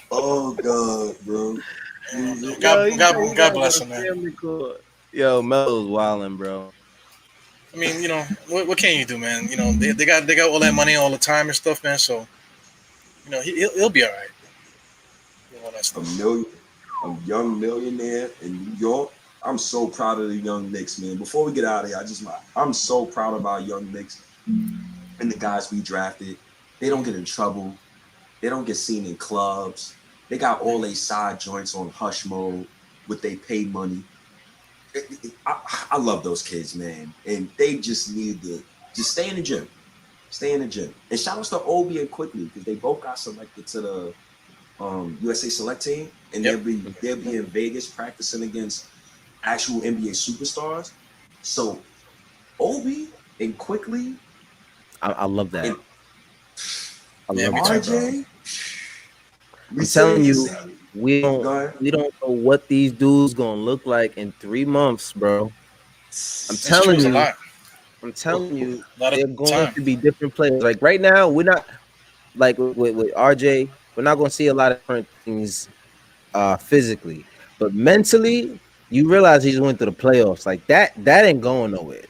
oh God, bro. God bless him, man. Yo, Melo's wilding, bro. I mean, you know, what can you do, man? You know, they got all that money all the time and stuff, man. So, you know, he'll be all right. All that stuff. A young millionaire in New York. I'm so proud of the young Knicks, man. Before we get out of here, I'm so proud of our young Knicks and the guys we drafted. They don't get in trouble. They don't get seen in clubs. They got all their side joints on hush mode with they pay money. I love those kids, man. And they just need to just stay in the gym. And shout out to Obi and Quickly because they both got selected to the USA Select team. And they'll be in Vegas practicing against actual NBA superstars. So Obi and Quickly. I love that. And I love RJ. I'm telling you, we don't know what these dudes gonna look like in 3 months, bro. I'm telling you, they're going to be different players. Like right now, we're not like with RJ. We're not gonna see a lot of different things physically, but mentally, you realize he's went to the playoffs. Like that ain't going nowhere.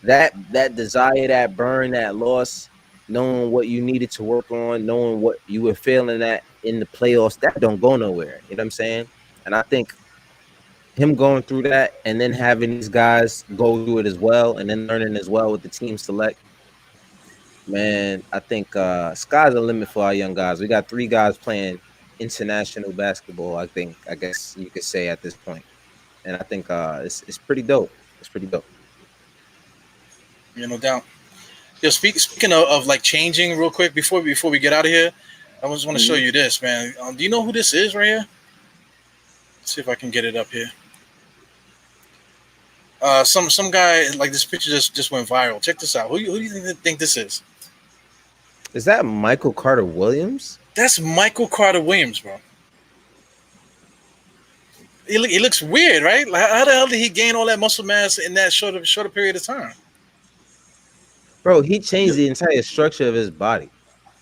That desire, that burn, that loss, knowing what you needed to work on, knowing what you were failing at in the playoffs, that don't go nowhere. You know what I'm saying? And I think him going through that and then having these guys go through it as well and then learning as well with the team select, Man, I think sky's the limit for our young guys. We got 3 guys playing international basketball. I guess you could say at this point, and I think it's pretty dope. It's pretty dope. No doubt. Yo, speaking of like changing real quick before we get out of here, I just want to show you this, man. Do you know who this is right here? Let's see if I can get it up here. Some guy, like, this picture just went viral. Check this out. Who do you think this is? Is that Michael Carter Williams? That's Michael Carter Williams, bro. He looks weird, right? Like, how the hell did he gain all that muscle mass in that shorter period of time? Bro, he changed the entire structure of his body.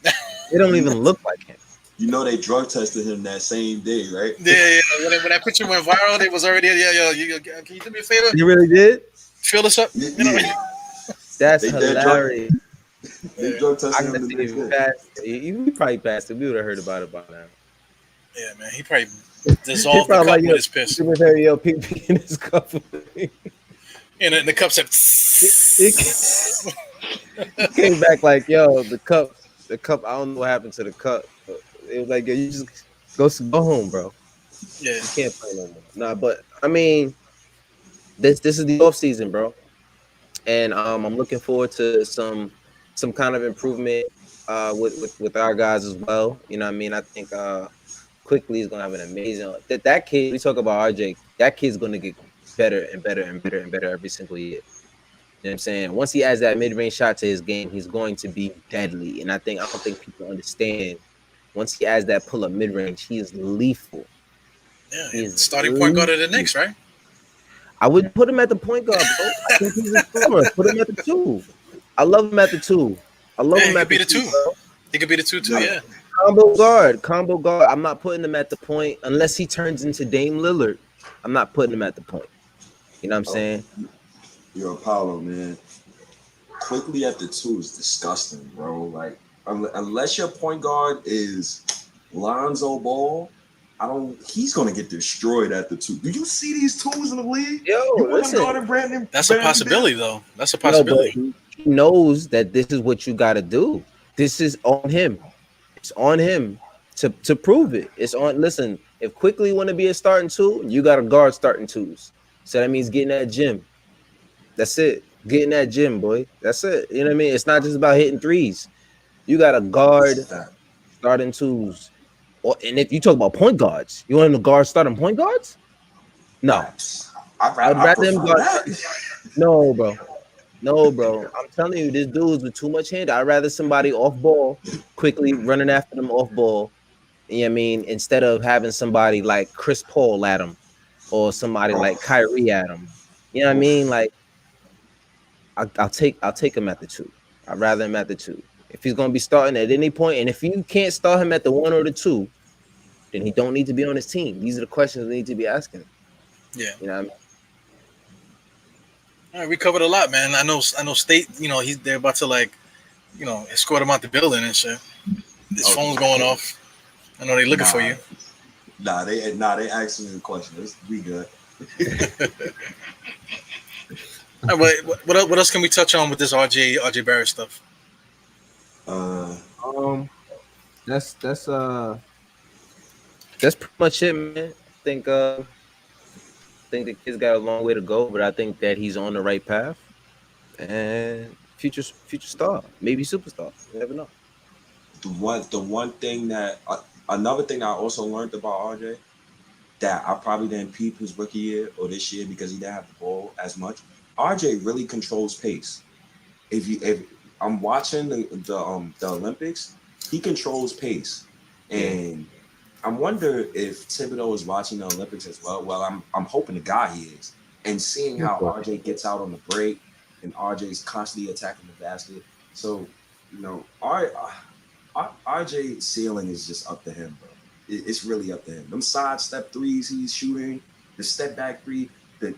It don't even look like him. You know they drug tested him that same day, right? Yeah. When that picture went viral, it was already can you do me a favor? You really did? Fill this up. Yeah. That's hilarious. They drug tested him the next day. You probably passed it. We would have heard about it by now. Yeah, man. He probably dissolved the cup like, with his piss. Yo, pee in his cup. And the cup said. He came back like, yo, the cup. I don't know what happened to the cup. It was like, yo, you just go home, bro. Yeah, you can't play no more. Nah, but I mean, this is the off season, bro, and I'm looking forward to some kind of improvement with our guys as well. You know what I mean? I think Quickly is gonna have an amazing. That kid. We talk about RJ. That kid's gonna get better and better and better and better every single year. You know what I'm saying? Once he adds that mid-range shot to his game, he's going to be deadly. And I don't think people understand. Once he adds that pull-up mid-range, he is lethal. Yeah, he's starting point guard of the Knicks, right? I wouldn't put him at the point guard, bro. I think he's a scorer. Put him at the 2. I love him at the 2. I love him at the 2. Bro. He could be the 2 too, yeah. Combo guard. I'm not putting him at the point unless he turns into Dame Lillard. I'm not putting him at the point. You know what I'm saying? Yo, Apollo, man. Quickly at the 2 is disgusting, bro. Like, unless your point guard is Lonzo Ball, he's gonna get destroyed at the 2. Do you see these 2s in the league? Yo, listen. That's a possibility, though. That's a possibility. No, he knows that this is what you got to do. This is on him. It's on him to prove it. It's on. Listen, if Quickly want to be a starting 2, you got to guard starting 2s. So that means getting that gym. That's it. Getting that gym, boy. That's it. You know what I mean? It's not just about hitting 3s. You got to guard starting 2s. And if you talk about point guards, you want him to guard starting point guards? No. I'd rather him guard. No, bro. I'm telling you, this dude's with too much hand. I'd rather somebody off ball, quickly running after them off ball. You know what I mean? Instead of having somebody like Chris Paul at him or somebody like Kyrie at him. You know what I mean? Like, I'll take him at the 2. I'd rather him at the 2. If he's gonna be starting at any point, and if you can't start him at the 1 or the 2, then he don't need to be on his team. These are the questions we need to be asking. Yeah, you know what I mean. All right, we covered a lot, man. I know. State. They're about to escort him out the building and shit. His phone's going off. I know they're looking for you. They asking me the question. We good. All right, what else can we touch on with this RJ Barrett stuff? That's pretty much it, man. I think the kid's got a long way to go, but I think that he's on the right path and future star, maybe superstar. You never know. The one thing that another thing I also learned about RJ that I probably didn't peep his rookie year or this year because he didn't have the ball as much. RJ really controls pace. If I'm watching the Olympics, he controls pace, and I wonder if Thibodeau is watching the Olympics as well. Well, I'm hoping the guy he is, and seeing how RJ gets out on the break, and RJ's constantly attacking the basket. So, RJ's ceiling is just up to him, bro. It's really up to him. Them sidestep 3s he's shooting, the step back 3.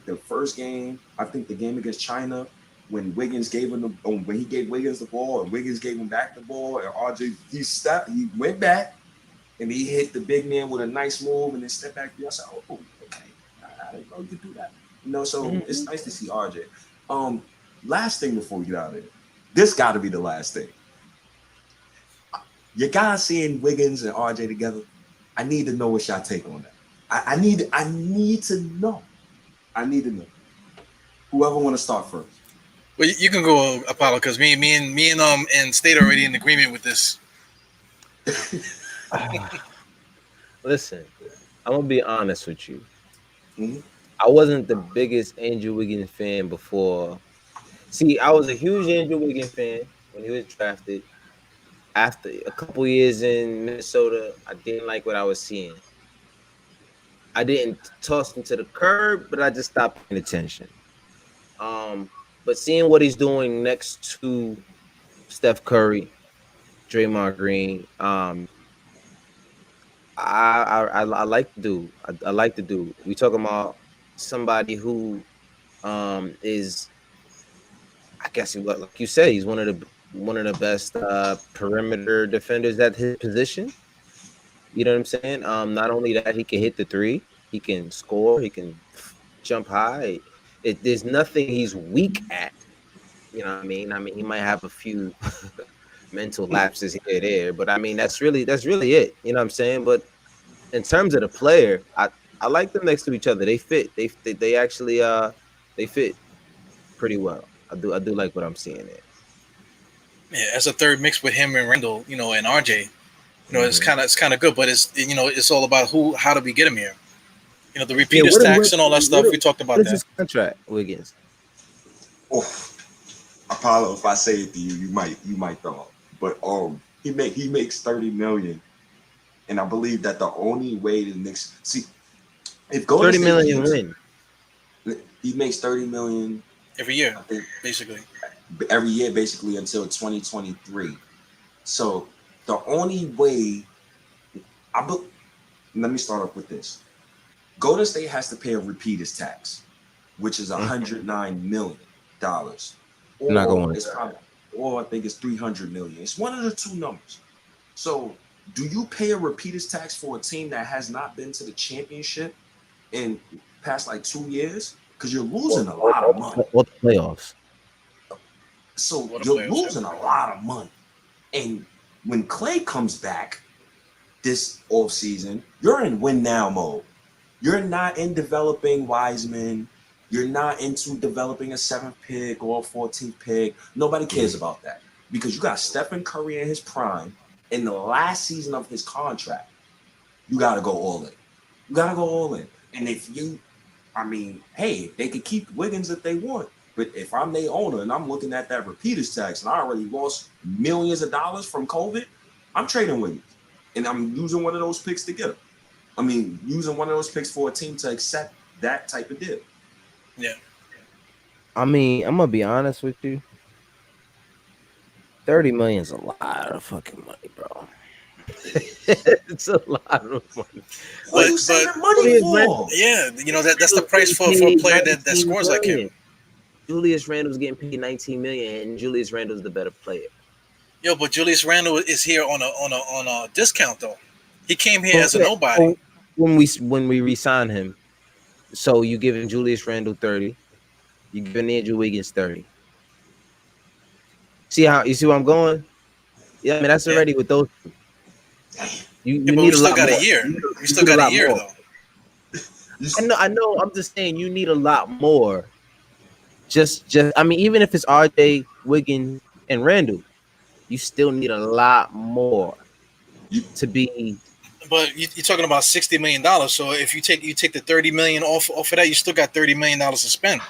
The first game, I think the game against China, when Wiggins gave him when he gave Wiggins the ball and Wiggins gave him back the ball, and RJ he went back and he hit the big man with a nice move and then step back. I said, oh, okay, I didn't know you could do that. So it's nice to see RJ. Last thing before we get out of here, this got to be the last thing. you guys seeing Wiggins and RJ together? I need to know what y'all take on that. I need to know. I need to know. Whoever want to start first. Well, you can go, Apollo, because me and State are already in agreement with this. Listen, I'm gonna be honest with you. Mm-hmm. I wasn't the biggest Andrew Wiggins fan before. See, I was a huge Andrew Wiggins fan when he was drafted. After a couple years in Minnesota, I didn't like what I was seeing. I didn't toss him to the curb, but I just stopped paying attention. But seeing what he's doing next to Steph Curry, Draymond Green, I like the dude. I like the dude. We talking about somebody who is, I guess, like you said, he's one of the best perimeter defenders at his position. You know what I'm saying? Not only that, he can hit the three, he can score, he can jump high. There's nothing he's weak at. You know what I mean? He might have a few mental lapses here or there, but I mean that's really it. You know what I'm saying? But in terms of the player, I like them next to each other. They fit. They actually they fit pretty well. I do like what I'm seeing there. Yeah, as a third mix with him and Randall, and RJ, it's kind of good, but it's all about how do we get him here? The repeaters tax and all that stuff. We talked about what is that. His contract, Wiggins. Oh, Apollo, if I say it to you, you might throw up. But he makes $30 million, and I believe that the only way the Knicks if Golden State 30 million win. He makes $30 million every year, I think, basically. Every year, basically until 2023. So the only way let me start off with this. Golden State has to pay a repeaters tax, which is $109 million. Or Not going or I think it's $300 million. It's one of the two numbers. So do you pay a repeaters tax for a team that has not been to the championship in past like 2 years? Because you're losing a lot of money. What playoffs? So you're losing a lot of money. And when Clay comes back this offseason, you're in win now mode. You're not in developing Wiseman. You're not into developing a 7th pick or a 14th pick. Nobody cares about that because you got Stephen Curry in his prime in the last season of his contract. You got to go all in. And hey, they could keep Wiggins if they want. But if I'm their owner and I'm looking at that repeaters tax and I already lost millions of dollars from COVID, I'm trading Wiggins. And I'm using one of those picks to get him. Using one of those picks for a team to accept that type of deal. Yeah. I'm gonna be honest with you. 30 million is a lot of fucking money, bro. It's a lot of money. What are you saving money for? Yeah, that's the price for a player that scores like him. Julius Randle's getting paid 19 million, and Julius Randle's the better player. Yo, but Julius Randle is here on a discount though. He came here as a nobody. When we re-sign him, so you giving Julius Randle 30, you giving Andrew Wiggins 30. You see where I'm going? Yeah, that's already with those. You need we still a lot got more. a year. We still got a year though. I know. I'm just saying you need a lot more. Just even if it's RJ, Wiggins, and Randall, you still need a lot more to be. But you're talking about $60 million. So if you take the $30 million off of that, you still got $30 million to spend.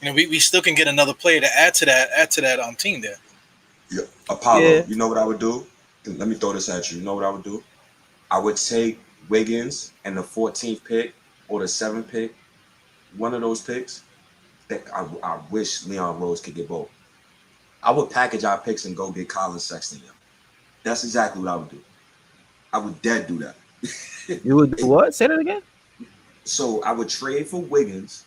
We still can get another player to add to that team there. Yeah. Apollo, You know what I would do? Let me throw this at you. You know what I would do? I would take Wiggins and the 14th pick or the 7th pick, one of those picks. That I wish Leon Rose could get both. I would package our picks and go get Colin Sexton. That's exactly what I would do. I would dead do that. You would do what? Say that again. So I would trade for Wiggins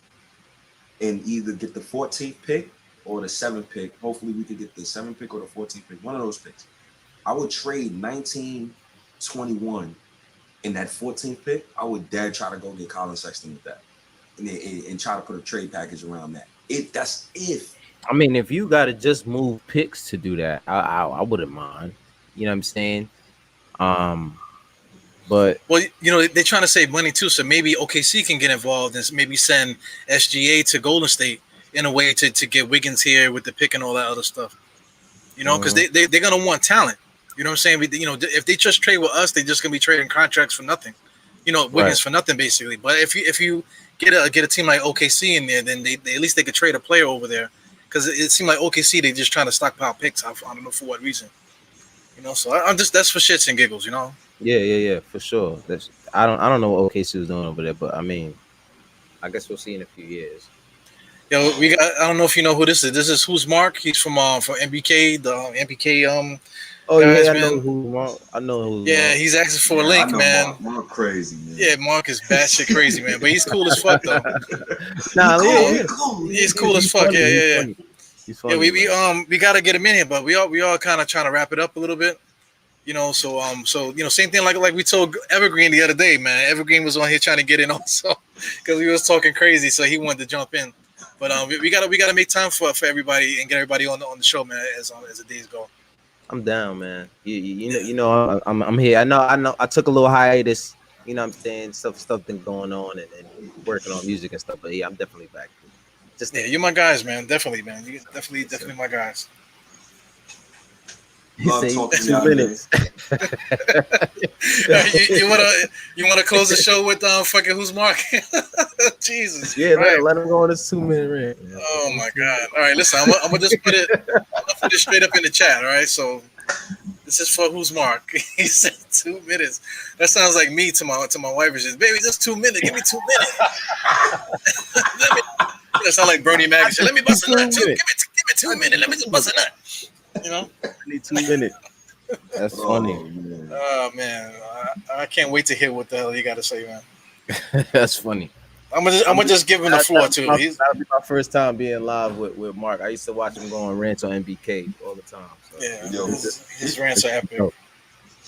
and either get the 14th pick or the 7th pick. Hopefully we could get the 7th pick or the 14th pick. One of those picks. I would trade 1921 in that 14th pick. I would dead try to go get Colin Sexton with that. And try to put a trade package around that. That's if. If you gotta just move picks to do that, I wouldn't mind. You know what I'm saying? But Well, they're trying to save money too, so maybe OKC can get involved and maybe send SGA to Golden State in a way to get Wiggins here with the pick and all that other stuff. Because they're gonna want talent. You know what I'm saying? If they just trade with us, they're just gonna be trading contracts for nothing. Wiggins for nothing basically. But if you get a team like OKC in there, then they at least they could trade a player over there. Because it seemed like OKC they just trying to stockpile picks. I don't know for what reason. So that's for shits and giggles. Yeah, for sure. I don't know what OKC was doing over there, but I mean, I guess we'll see in a few years. Yo, I don't know if you know who this is. This is Who's Mark. He's from MBK, the MBK Oh guys, yeah, man. I know who. Yeah, he's asking for a link, man. Mark crazy, man. Yeah, Mark is batshit crazy, man. But he's cool as fuck though. He's cool as fuck. Funny, Yeah. He's funny, We gotta get him in here, but we all kind of trying to wrap it up a little bit. So same thing like we told Evergreen the other day, man. Evergreen was on here trying to get in also because we was talking crazy, so he wanted to jump in. But we gotta make time for everybody and get everybody on the show, man, as the days go. I'm down, man. I'm here. I know. I took a little hiatus. You know what I'm saying? Stuff been going on and working on music and stuff. But yeah, I'm definitely back. You're my guys, man. Definitely, man. You definitely my guys. You say 2 minutes. you wanna close the show with fucking Who's Mark? Jesus. Yeah, right. Let him go on this 2 minute rant. Yeah. Oh my God. All right, listen, I'm gonna just put it straight up in the chat. All right, so this is for Who's Mark. He said 2 minutes. That sounds like me to my wife. Is just, baby, just 2 minutes. Give me 2 minutes. That sound like Bernie Mac. Let me bust a nut. Give me 2 minutes. Let me just bust a nut. I need 2 minutes. That's funny. Oh man, I can't wait to hear what the hell you got to say, man. That's funny. I'm gonna just give him the floor too. That'll be my first time being live with Mark. I used to watch him go on rants on MBK all the time. So. Yeah, his rants are epic.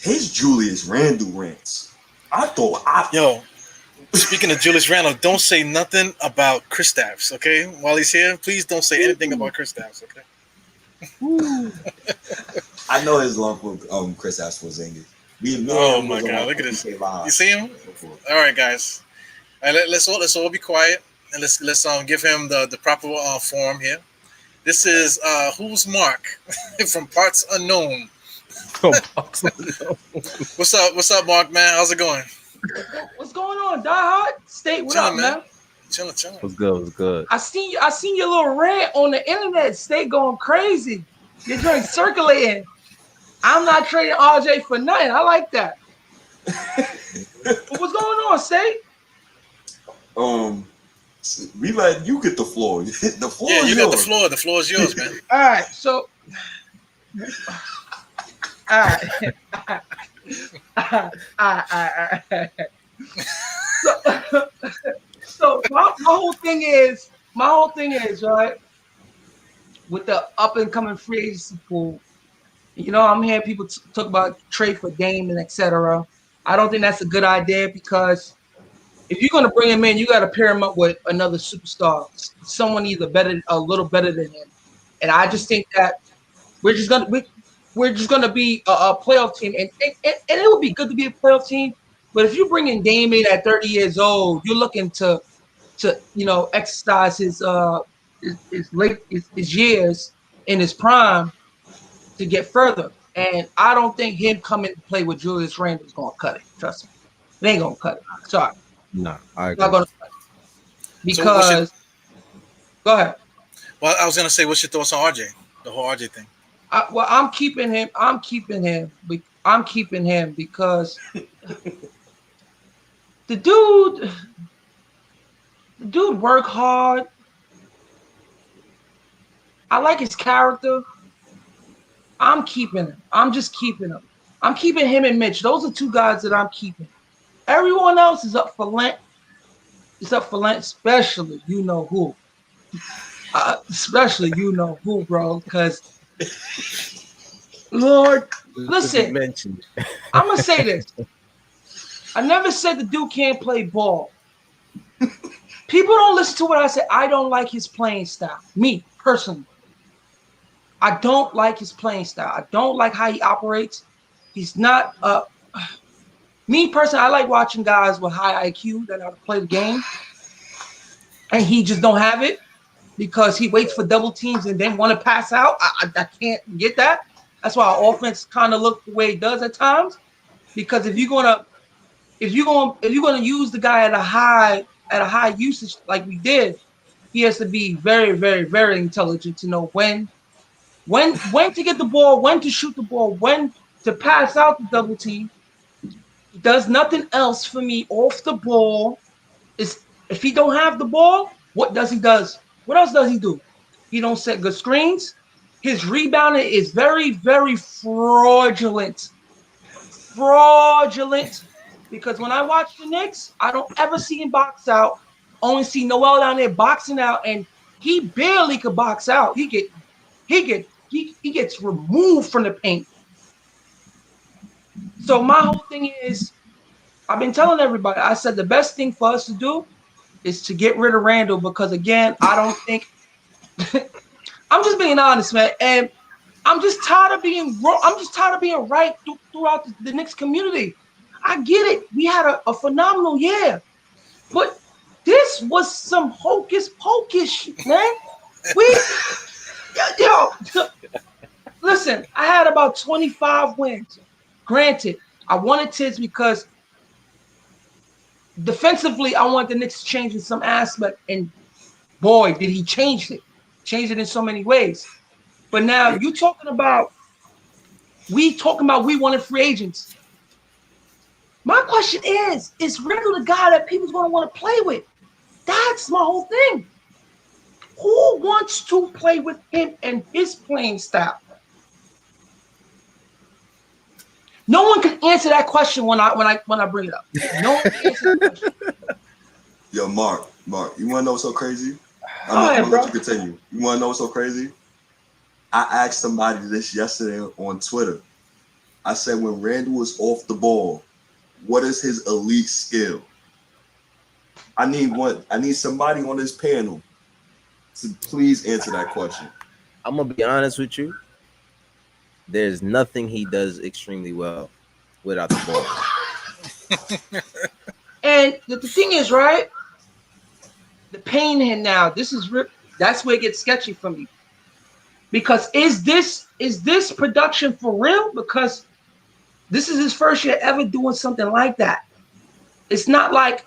His Julius Randle rants. Yo, speaking of Julius Randle, don't say nothing about Kristaps, okay? While he's here, please don't say anything about Kristaps, okay? I know his love with Kristaps Porzingis. Oh my God! Look at this. You see him? All right, guys. All right, let's all be quiet and let's give him the proper form here. This is Who's Mark from Parts Unknown. What's up, Mark? Man, how's it going? What's going on, DIEHARD? State, what up, man? Chilling. What's good? I seen your little rant on the internet. State going crazy. Your drink circulating. I'm not trading RJ for nothing. I like that. What's going on, State? We let you get the floor. The floor. Yeah, is you yours. got the floor. The floor is yours, man. All right, so. So my whole thing is right, with the up and coming free agency pool. I'm hearing people talk about trade for Dame and etc. I don't think that's a good idea because if you're going to bring him in, you got to pair him up with another superstar, someone a little better than him. And I just think that we're just gonna be a playoff team, and it would be good to be a playoff team. But if you bring in Dame in at 30 years old, you're looking to exercise his years in his prime to get further. And I don't think him coming to play with Julius Randle is gonna cut it. Trust me, it ain't gonna cut it. Sorry. No, I agree. Not gonna cut it. Because go ahead. Well, I was gonna say, what's your thoughts on RJ? The whole RJ thing. I'm keeping him. I'm keeping him because the dude work hard. I like his character. I'm keeping him. I'm just keeping him. I'm keeping him and Mitch. Those are two guys that I'm keeping. Everyone else is up for Lent. It's up for Lent, especially you know who. Especially you know who, bro. Because Lord, listen. I'm gonna say this. I never said the dude can't play ball. People don't listen to what I say. I don't like his playing style. Me personally, I don't like his playing style. I don't like how he operates. He's not me personally, I like watching guys with high IQ that know how to play the game, and he just don't have it because he waits for double teams and then want to pass out. I can't get that. That's why our offense kind of looks the way it does at times. Because if you're gonna use the guy at a high usage like we did, he has to be very, very, very intelligent to know when to get the ball, when to shoot the ball, when to pass out the double team. He does nothing else for me off the ball. Is if he don't have the ball, what else does he do? He don't set good screens. His rebounding is very, very fraudulent. Because when I watch the Knicks, I don't ever see him box out. Only see Noel down there boxing out, and he barely could box out. He gets removed from the paint. So my whole thing is, I've been telling everybody, I said the best thing for us to do is to get rid of Randall, because again, I don't think I'm just being honest, man, and I'm just tired of being wrong. I'm just tired of being right throughout the Knicks community. I get it. We had a phenomenal year, but this was some hocus pocus shit, man. Listen, I had about 25 wins. Granted, I wanted Tiz because defensively, I want the Knicks to change in some aspect, and boy, did he change it. Changed it in so many ways. But now we talking about we wanted free agents. My question is Randall the guy that people's going to want to play with? That's my whole thing. Who wants to play with him and his playing style? No one can answer that question when I bring it up. No one can answer that question. Yo, Mark, you want to know what's so crazy? I'm gonna let you continue. You want to know what's so crazy? I asked somebody this yesterday on Twitter. I said, when Randall is off the ball, what is his elite skill? I need somebody on this panel to please answer that question. I'm gonna be honest with you. There's nothing he does extremely well without the ball. And the thing is, right? The pain in now. That's where it gets sketchy for me. Because is this production for real? Because this is his first year ever doing something like that. It's not like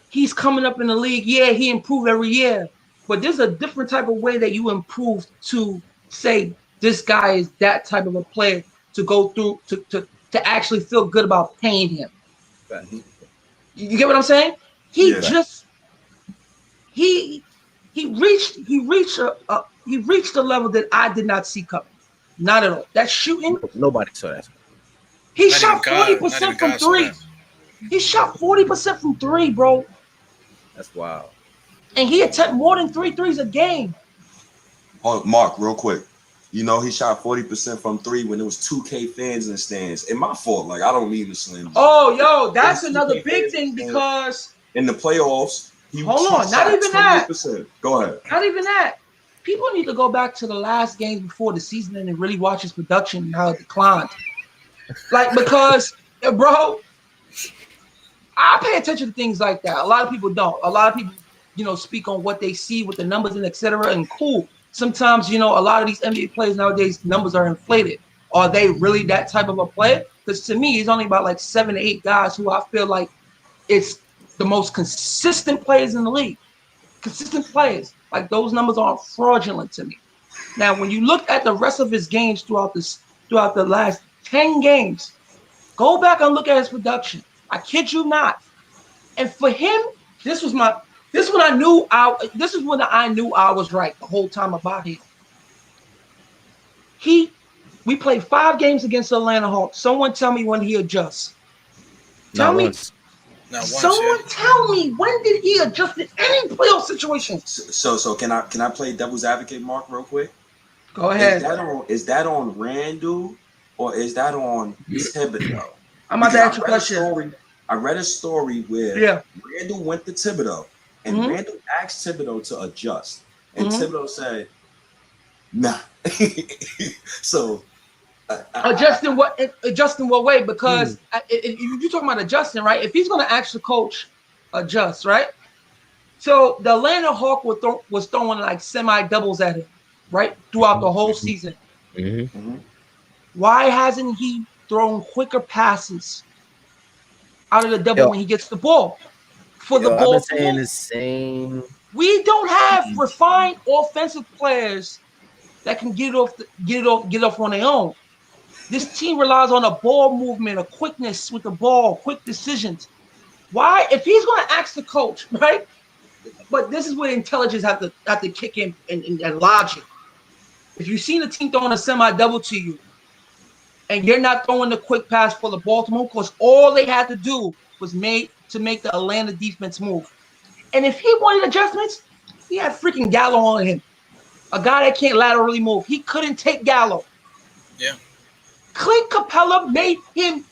he's coming up in the league. Yeah, he improved every year. But there's a different type of way that you improve to say this guy is that type of a player to go through to actually feel good about paying him. You get what I'm saying? He reached a level that I did not see coming. Not at all. That shooting. Nobody saw that. He shot 40% from three. He shot 40% from three, bro. That's wild. And he attempted more than 3 threes a game. Oh, Mark, real quick. You know, he shot 40% from three when there was 2K fans in the stands. And my fault. Like, I don't need to slam. Oh, yo, that's another big thing because in the playoffs, not even that. Go ahead. Not even that. People need to go back to the last games before the season and really watch his production and how it declined. Like, because, bro, I pay attention to things like that. A lot of people don't. A lot of people, speak on what they see with the numbers and et cetera, and cool. Sometimes, a lot of these NBA players nowadays, numbers are inflated. Are they really that type of a player? Because to me, it's only about like 7 to 8 guys who I feel like it's the most consistent players in the league. Consistent players. Like, those numbers aren't fraudulent to me. Now, when you look at the rest of his games throughout the last 10 games, go back and look at his production. I kid you not. And for him, this is when I knew I was right the whole time about him. We played 5 games against the Atlanta Hawks. Someone tell me when he adjusts. Tell me when did he adjust in any playoff situation? So can I play devil's advocate, Mark, real quick? Go ahead. Is that on Randall or is that on Thibodeau? I'm about to ask you a question. I read a story where Randall went to Thibodeau and Randall asked Thibodeau to adjust. And Thibodeau said, nah. So Adjusting what way? Because if you're talking about adjusting, right? If he's going to ask the coach adjust, right? So the Atlanta Hawk was throwing like semi-doubles at him, right? Throughout the whole season. Why hasn't he thrown quicker passes out of the double when he gets the ball? For the ball. I've been saying the same. We don't have refined offensive players that can get off on their own. This team relies on a ball movement, a quickness with the ball, quick decisions. Why? If he's going to ask the coach, right? But this is where intelligence have to kick in and logic. If you've seen a team throwing a semi-double to you, and you're not throwing the quick pass for the Baltimore, because all they had to do was make the Atlanta defense move. And if he wanted adjustments, he had freaking Gallo on him. A guy that can't laterally move. He couldn't take Gallo. Yeah. Clint Capella made him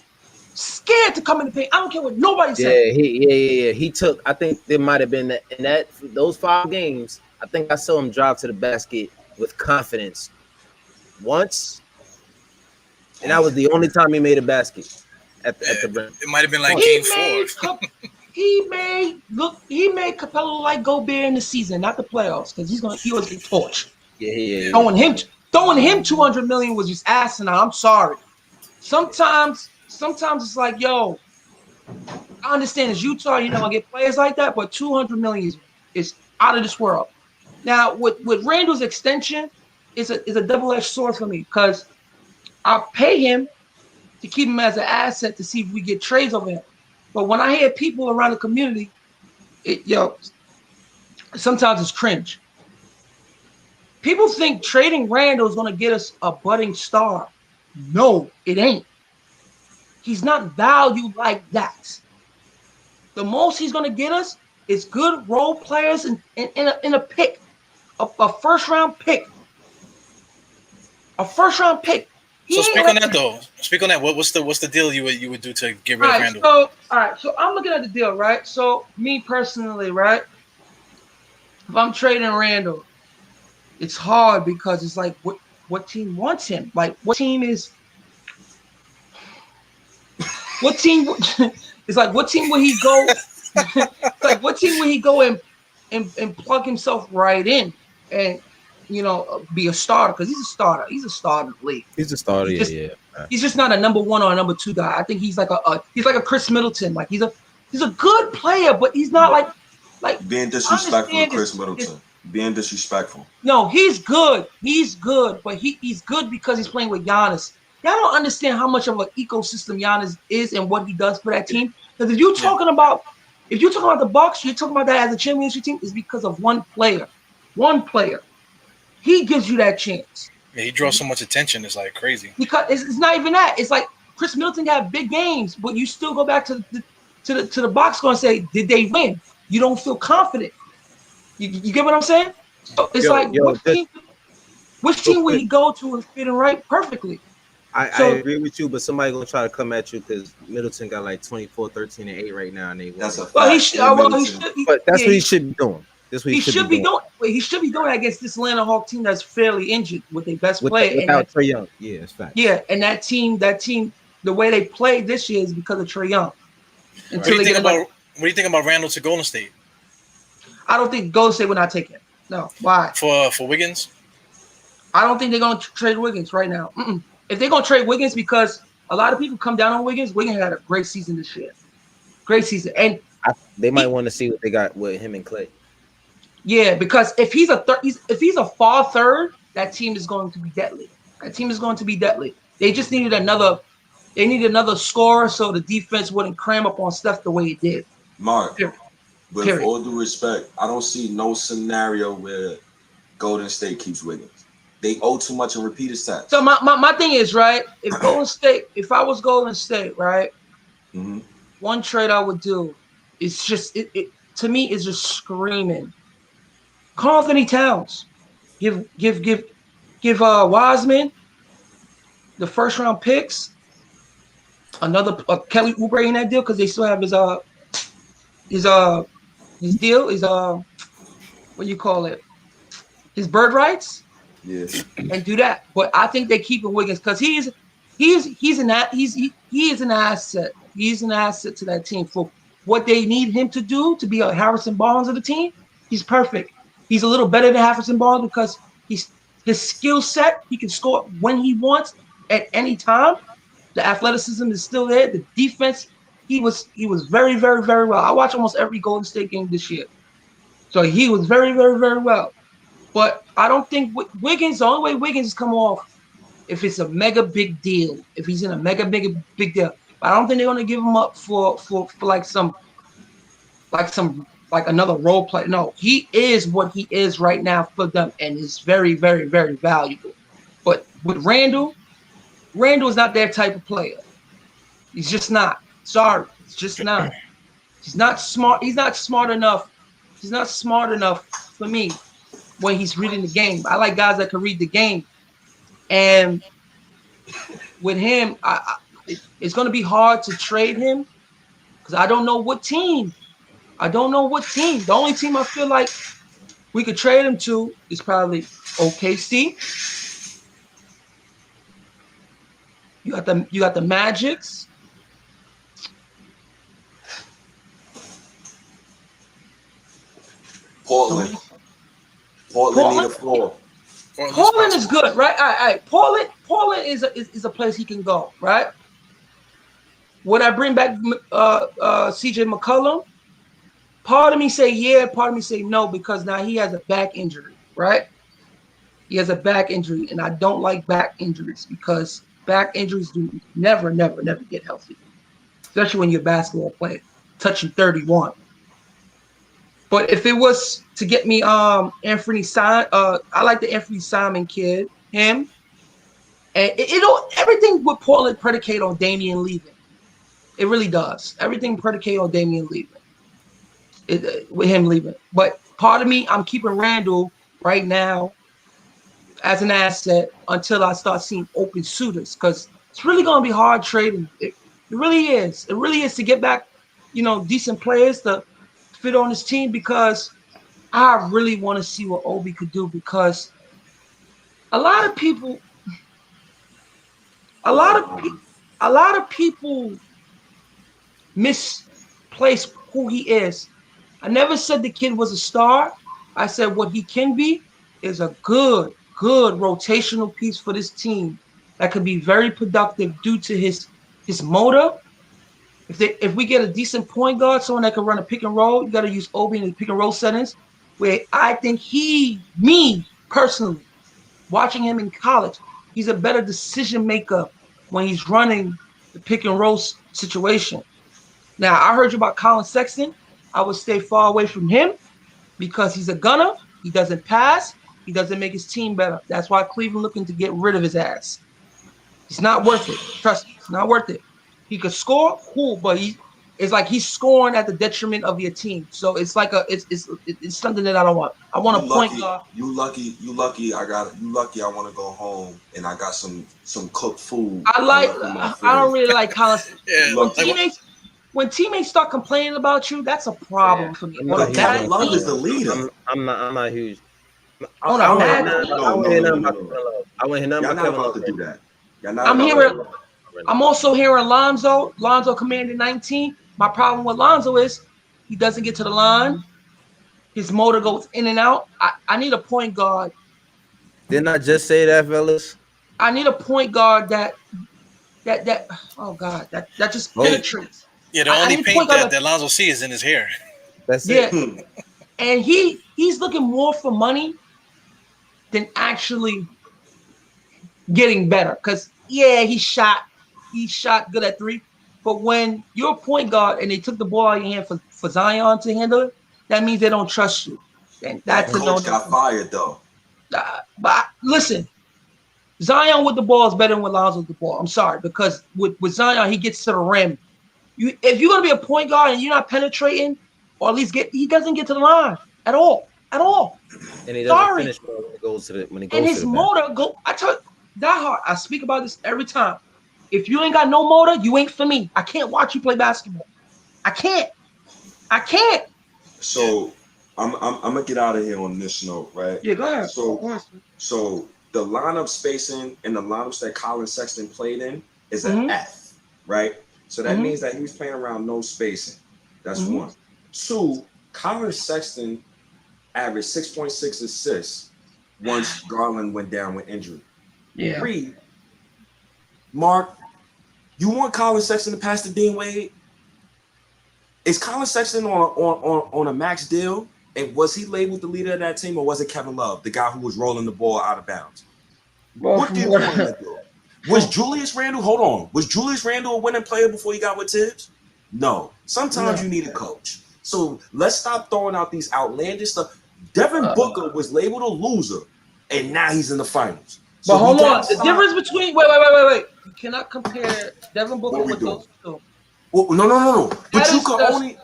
scared to come in the paint. I don't care what nobody said. Yeah. He took, I think there might have been those 5 games, I think I saw him drive to the basket with confidence once. And that was the only time he made a basket at the rim. It might have been like game 4. He made Capella look like Gobert in the season, not the playoffs, because he was getting torched. Yeah. Throwing him $200 million was just asinine. I'm sorry. Sometimes it's like, yo, I understand it's Utah, you know, I get players like that, but $200 million is out of this world. Now, with Randall's extension, is a double-edged sword for me, because I'll pay him to keep him as an asset to see if we get trades over him. But when I hear people around the community, sometimes it's cringe. People think trading Randall is going to get us a budding star. No, it ain't. He's not valued like that. The most he's going to get us is good role players in a pick, a first-round pick. A first-round pick. So speak on that. What's the deal you would do to get rid of Randall? All right. So I'm looking at the deal, right? So me personally, right? If I'm trading Randall, it's hard because it's like what team wants him? Like what team is? What team? It's like what team will he go? Like what team will he go and plug himself right in and? Be a starter, because he's a starter. He's a starter in the league. He's a starter, yeah. He's just not a number 1 or a number 2 guy. I think he's like a Chris Middleton. Like he's a good player, but he's not like being disrespectful to Chris Middleton. Being disrespectful. No, he's good. He's good, but he's good because he's playing with Giannis. Y'all don't understand how much of an ecosystem Giannis is and what he does for that team. Because if you're talking about the Bucks, you're talking about that as a championship team, is because of one player. One player. He gives you that chance. Yeah, he draws so much attention. It's like crazy. Because it's not even that. It's like Chris Middleton got big games, but you still go back to the box score and say, did they win? You don't feel confident. You get what I'm saying? So it's which team would he go to and fit in right perfectly? I agree with you, but somebody gonna try to come at you because Middleton got like 24, 13, and 8 right now, and they that's a fact. But that's what he should be doing. He should be doing it against this Atlanta Hawk team that's fairly injured with their best player. Without Trae Young. Yeah, it's fact. Yeah, and that team, the way they played this year is because of Trae Young. What do you think about Randall to Golden State? I don't think Golden State would not take him. No. Why? For Wiggins? I don't think they're going to trade Wiggins right now. If they're going to trade Wiggins, because a lot of people come down on Wiggins had a great season this year. Great season. And they might want to see what they got with him and Clay. Yeah, because if he's a far third, that team is going to be deadly. They just needed another scorer so the defense wouldn't cram up on Steph the way it did. Mark, with all due respect, I don't see no scenario where Golden State keeps Wiggins. They owe too much in repeated stats. So my thing is, right, if I was Golden State, right, one trade I would do is just it to me is just screaming. Karl Anthony Towns, give Wiseman the first round picks, another Kelly Oubre in that deal because they still have his deal is what do you call it? His bird rights. Yeah. and do that. But I think they keep Wiggins because he is an asset. He's an asset to that team for what they need him to do to be a Harrison Barnes of the team. He's perfect. He's a little better than Harrison Barnes because his skill set. He can score when he wants at any time. The athleticism is still there. The defense, he was very, very, very well. I watched almost every Golden State game this year. So he was very, very, very well. But I don't think Wiggins, the only way Wiggins is coming off if it's a mega big deal, if he's in a mega big deal. But I don't think they're gonna give him up for another role play. No, he is what he is right now for them, and is very, very, very valuable. But with Randall is not their type of player. He's just not. Sorry, he's just not. He's not smart. He's not smart enough. He's not smart enough for me when he's reading the game. I like guys that can read the game. And with him, it's going to be hard to trade him because I don't know what team. The only team I feel like we could trade him to is probably OKC. You got the Magics. Portland need a floor. Portland is good, right? All right. Portland is a place he can go, right? Would I bring back CJ McCollum? Part of me say yeah, part of me say no, because now he has a back injury, right? He has a back injury, and I don't like back injuries because back injuries do never get healthy, especially when you're a basketball player touching 31. But if it was to get me Anthony Simon, I like the Anthony Simon kid, him. And everything with Portland predicate on Damian leaving. It really does. Everything predicate on Damian leaving. With him leaving. But part of me, I'm keeping Randall right now as an asset until I start seeing open suitors, because it's really going to be hard trading. It really is. It really is to get back, decent players to fit on this team, because I really want to see what Obi could do, because a lot of people misplace who he is. I never said the kid was a star. I said what he can be is a good rotational piece for this team that could be very productive due to his motor. If we get a decent point guard, someone that can run a pick and roll, you got to use Obi in the pick and roll settings, where I think me personally, watching him in college, he's a better decision maker when he's running the pick and roll situation. Now, I heard you about Colin Sexton. I would stay far away from him because he's a gunner. He doesn't pass. He doesn't make his team better. That's why Cleveland looking to get rid of his ass. It's not worth it. Trust me, it's not worth it. He could score, cool, but it's like he's scoring at the detriment of your team. So it's like it's something that I don't want. I want a point guard. You lucky. I want to go home and I got some cooked food. I don't really like Collins. Yeah, when teammates start complaining about you, that's a problem for me. Kevin Love is the leader. I'm not huge. I want to hear nothing about Kevin Love to do that. I'm also hearing Lonzo commanding 19. My problem with Lonzo is he doesn't get to the line. His motor goes in and out. I need a point guard. Didn't I just say that, fellas? I need a point guard that oh God, that just penetrates. Yeah, the only paint that Lonzo sees is in his hair. That's it. And he's looking more for money than actually getting better. Because he shot good at three. But when you're a point guard and they took the ball out of your hand for Zion to handle it, that means they don't trust you. And that's the coach got fired though. But listen, Zion with the ball is better than with Lonzo with the ball. I'm sorry, because with Zion he gets to the rim. If you're gonna be a point guard and you're not penetrating, or at least he doesn't get to the line at all. And he doesn't finish when he goes to the and his motor go. I tell you, DIEHARD. I speak about this every time. If you ain't got no motor, you ain't for me. I can't watch you play basketball. I can't. So I'm gonna get out of here on this note, right? Yeah, go ahead. So the lineup spacing and the lineups that Colin Sexton played in is an F, right? So that means that he was playing around no spacing. That's one. Two, Colin Sexton averaged 6.6 assists once Garland went down with injury. Yeah. 3, Mark, you want Colin Sexton to pass to Dean Wade? Is Colin Sexton on a max deal? And was he labeled the leader of that team, or was it Kevin Love, the guy who was rolling the ball out of bounds? What do you want him to do? Was Julius Randle, hold on, was Julius Randle a winning player before he got with Tibbs? No. Sometimes you need a coach. So let's stop throwing out these outlandish stuff. Devin Booker was labeled a loser, and now he's in the finals. So but hold on. The difference between wait. You cannot compare Devin Booker with those two. Well, no. But you can only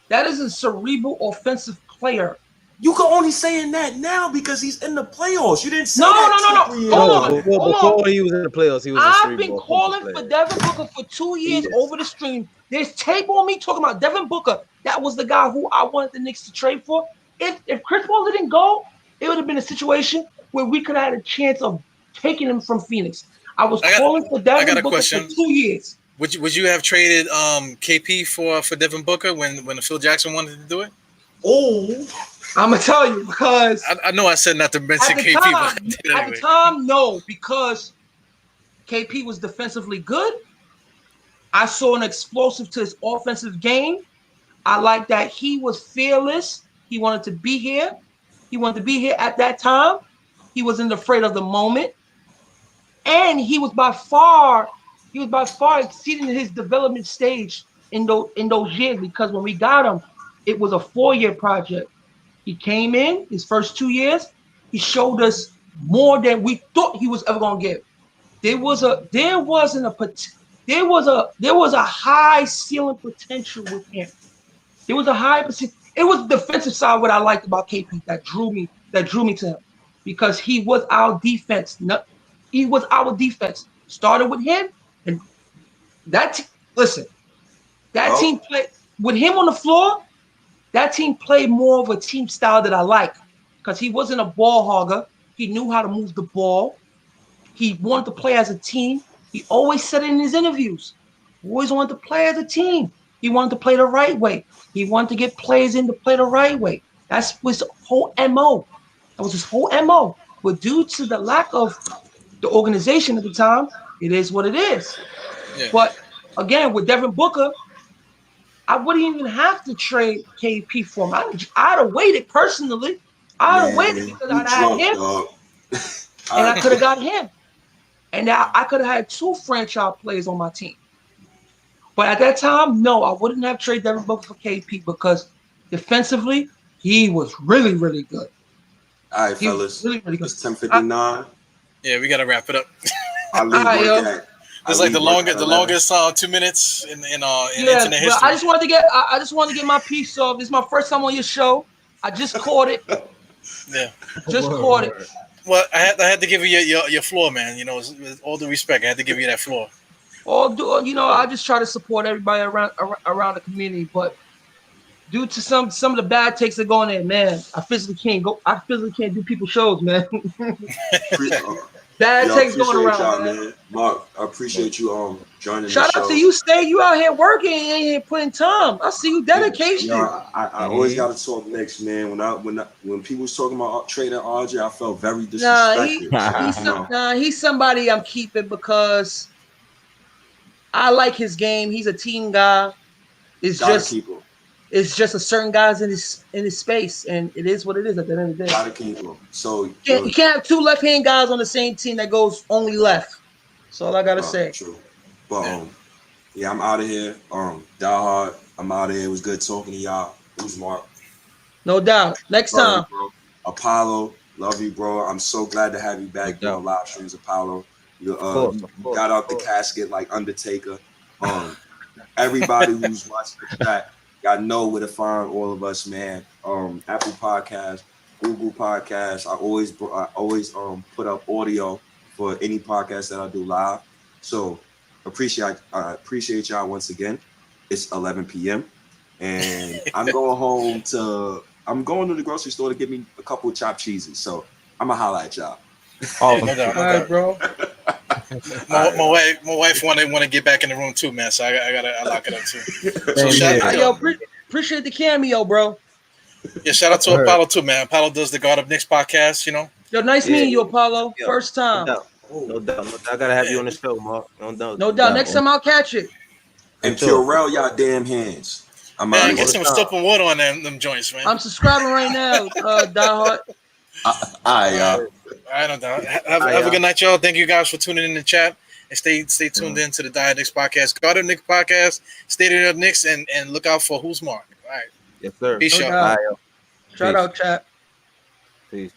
that is a cerebral offensive player. You can only say that now because he's in the playoffs. You didn't say no. Hold on. Before he was in the playoffs, he was. I've been calling for Devin Booker for 2 years over the stream. There's tape on me talking about Devin Booker. That was the guy who I wanted the Knicks to trade for. If Chris Paul didn't go, it would have been a situation where we could have had a chance of taking him from Phoenix. I was calling for Devin Booker for 2 years. Would you have traded KP for Devin Booker when Phil Jackson wanted to do it? Oh, I'm gonna tell you because I know I said not to mention KP, but I did anyway. At the time, no, because KP was defensively good. I saw an explosive to his offensive game. I like that he was fearless. He wanted to be here. He wanted to be here at that time. He wasn't afraid of the moment, and he was by far exceeding his development stage in those years because when we got him, it was a 4-year project. He came in his first 2 years. He showed us more than we thought he was ever gonna give. There was a high ceiling potential with him. There was a high potential. It was the defensive side what I liked about KP that drew me to him because he was our defense. He was our defense. Started with him, and that team played with him on the floor. That team played more of a team style that I like because he wasn't a ball hogger. He knew how to move the ball. He wanted to play as a team. He always said it in his interviews. He always wanted to play as a team. He wanted to play the right way. He wanted to get players in to play the right way. That was his whole MO. That was his whole MO. But due to the lack of the organization at the time, it is what it is. Yeah. But again, with Devin Booker, I wouldn't even have to trade KP for him. I'd have waited personally. I'd have waited because I'd had him, and I could have got him. And now I could have had 2 franchise players on my team. But at that time, no, I wouldn't have traded Devin Booker for KP because defensively, he was really, really good. All right, fellas. Really, really good. It's 10:59. Yeah, we got to wrap it up. It's like the longest 2 minutes in internet history. I just wanted to get my piece off. This is my first time on your show. I just caught it. Yeah, just caught it. Well, I had to give you your floor, man. You know, with all due respect, I had to give you that floor. I just try to support everybody around the community, but due to some of the bad takes that go in there, man, I physically can't do people's shows, man. Bad takes going around, man. Mark, I appreciate you joining. Shout out to you, Stay. You out here working and ain't here putting time. I see you dedication. I always got to talk next, man. When people was talking about trading RJ, I felt very disrespected. He's somebody I'm keeping because I like his game. He's a team guy. It's just a certain guys in his space, and it is what it is at the end of the day. Gotta keep him. So you can't have 2 left-hand guys on the same team that goes only left. That's all I gotta say. True. But I'm out of here. DIEHARD, I'm out of here. It was good talking to y'all. Who's Mark? No doubt. Next time. Bro. Apollo, love you, bro. I'm so glad to have you back on live streams, Apollo. You got out the casket like Undertaker. Everybody who's watching the chat, y'all know where to find all of us, man. Apple Podcast, Google Podcast. I always put up audio for any podcast that I do live. So appreciate y'all once again. It's 11 p.m. and I'm going to the grocery store to get me a couple of chopped cheeses. So I'm gonna holla at y'all. Oh, no doubt, All no right, doubt. bro. My wife want to get back in the room too, man. So I lock it up too. So Same shout here. Yo, appreciate the cameo, bro. Yeah, shout out to Word. Apollo too, man. Apollo does the Guard Up Knicks podcast, you know. Yo, nice Yeah. meeting you, Apollo. Yeah. First No time. doubt. No doubt. I gotta have you on the show, Mark. No doubt. Next time I'll catch it. And Sure. Purell y'all damn hands. I'm Man, out get of some here. soap and water on them joints, man. I'm subscribing right now, DieHard. All right, y'all. I don't know. Have a good night, y'all. Thank you guys for tuning in the chat. And stay tuned in to the DIEHARD Knicks Podcast. Guard Up Knicks Podcast, State of the Knicks, and look out for Who's Mark. All right. Yes, sir. Peace, No y'all. doubt. All right, yo. Shout Peace. out, chat. Peace.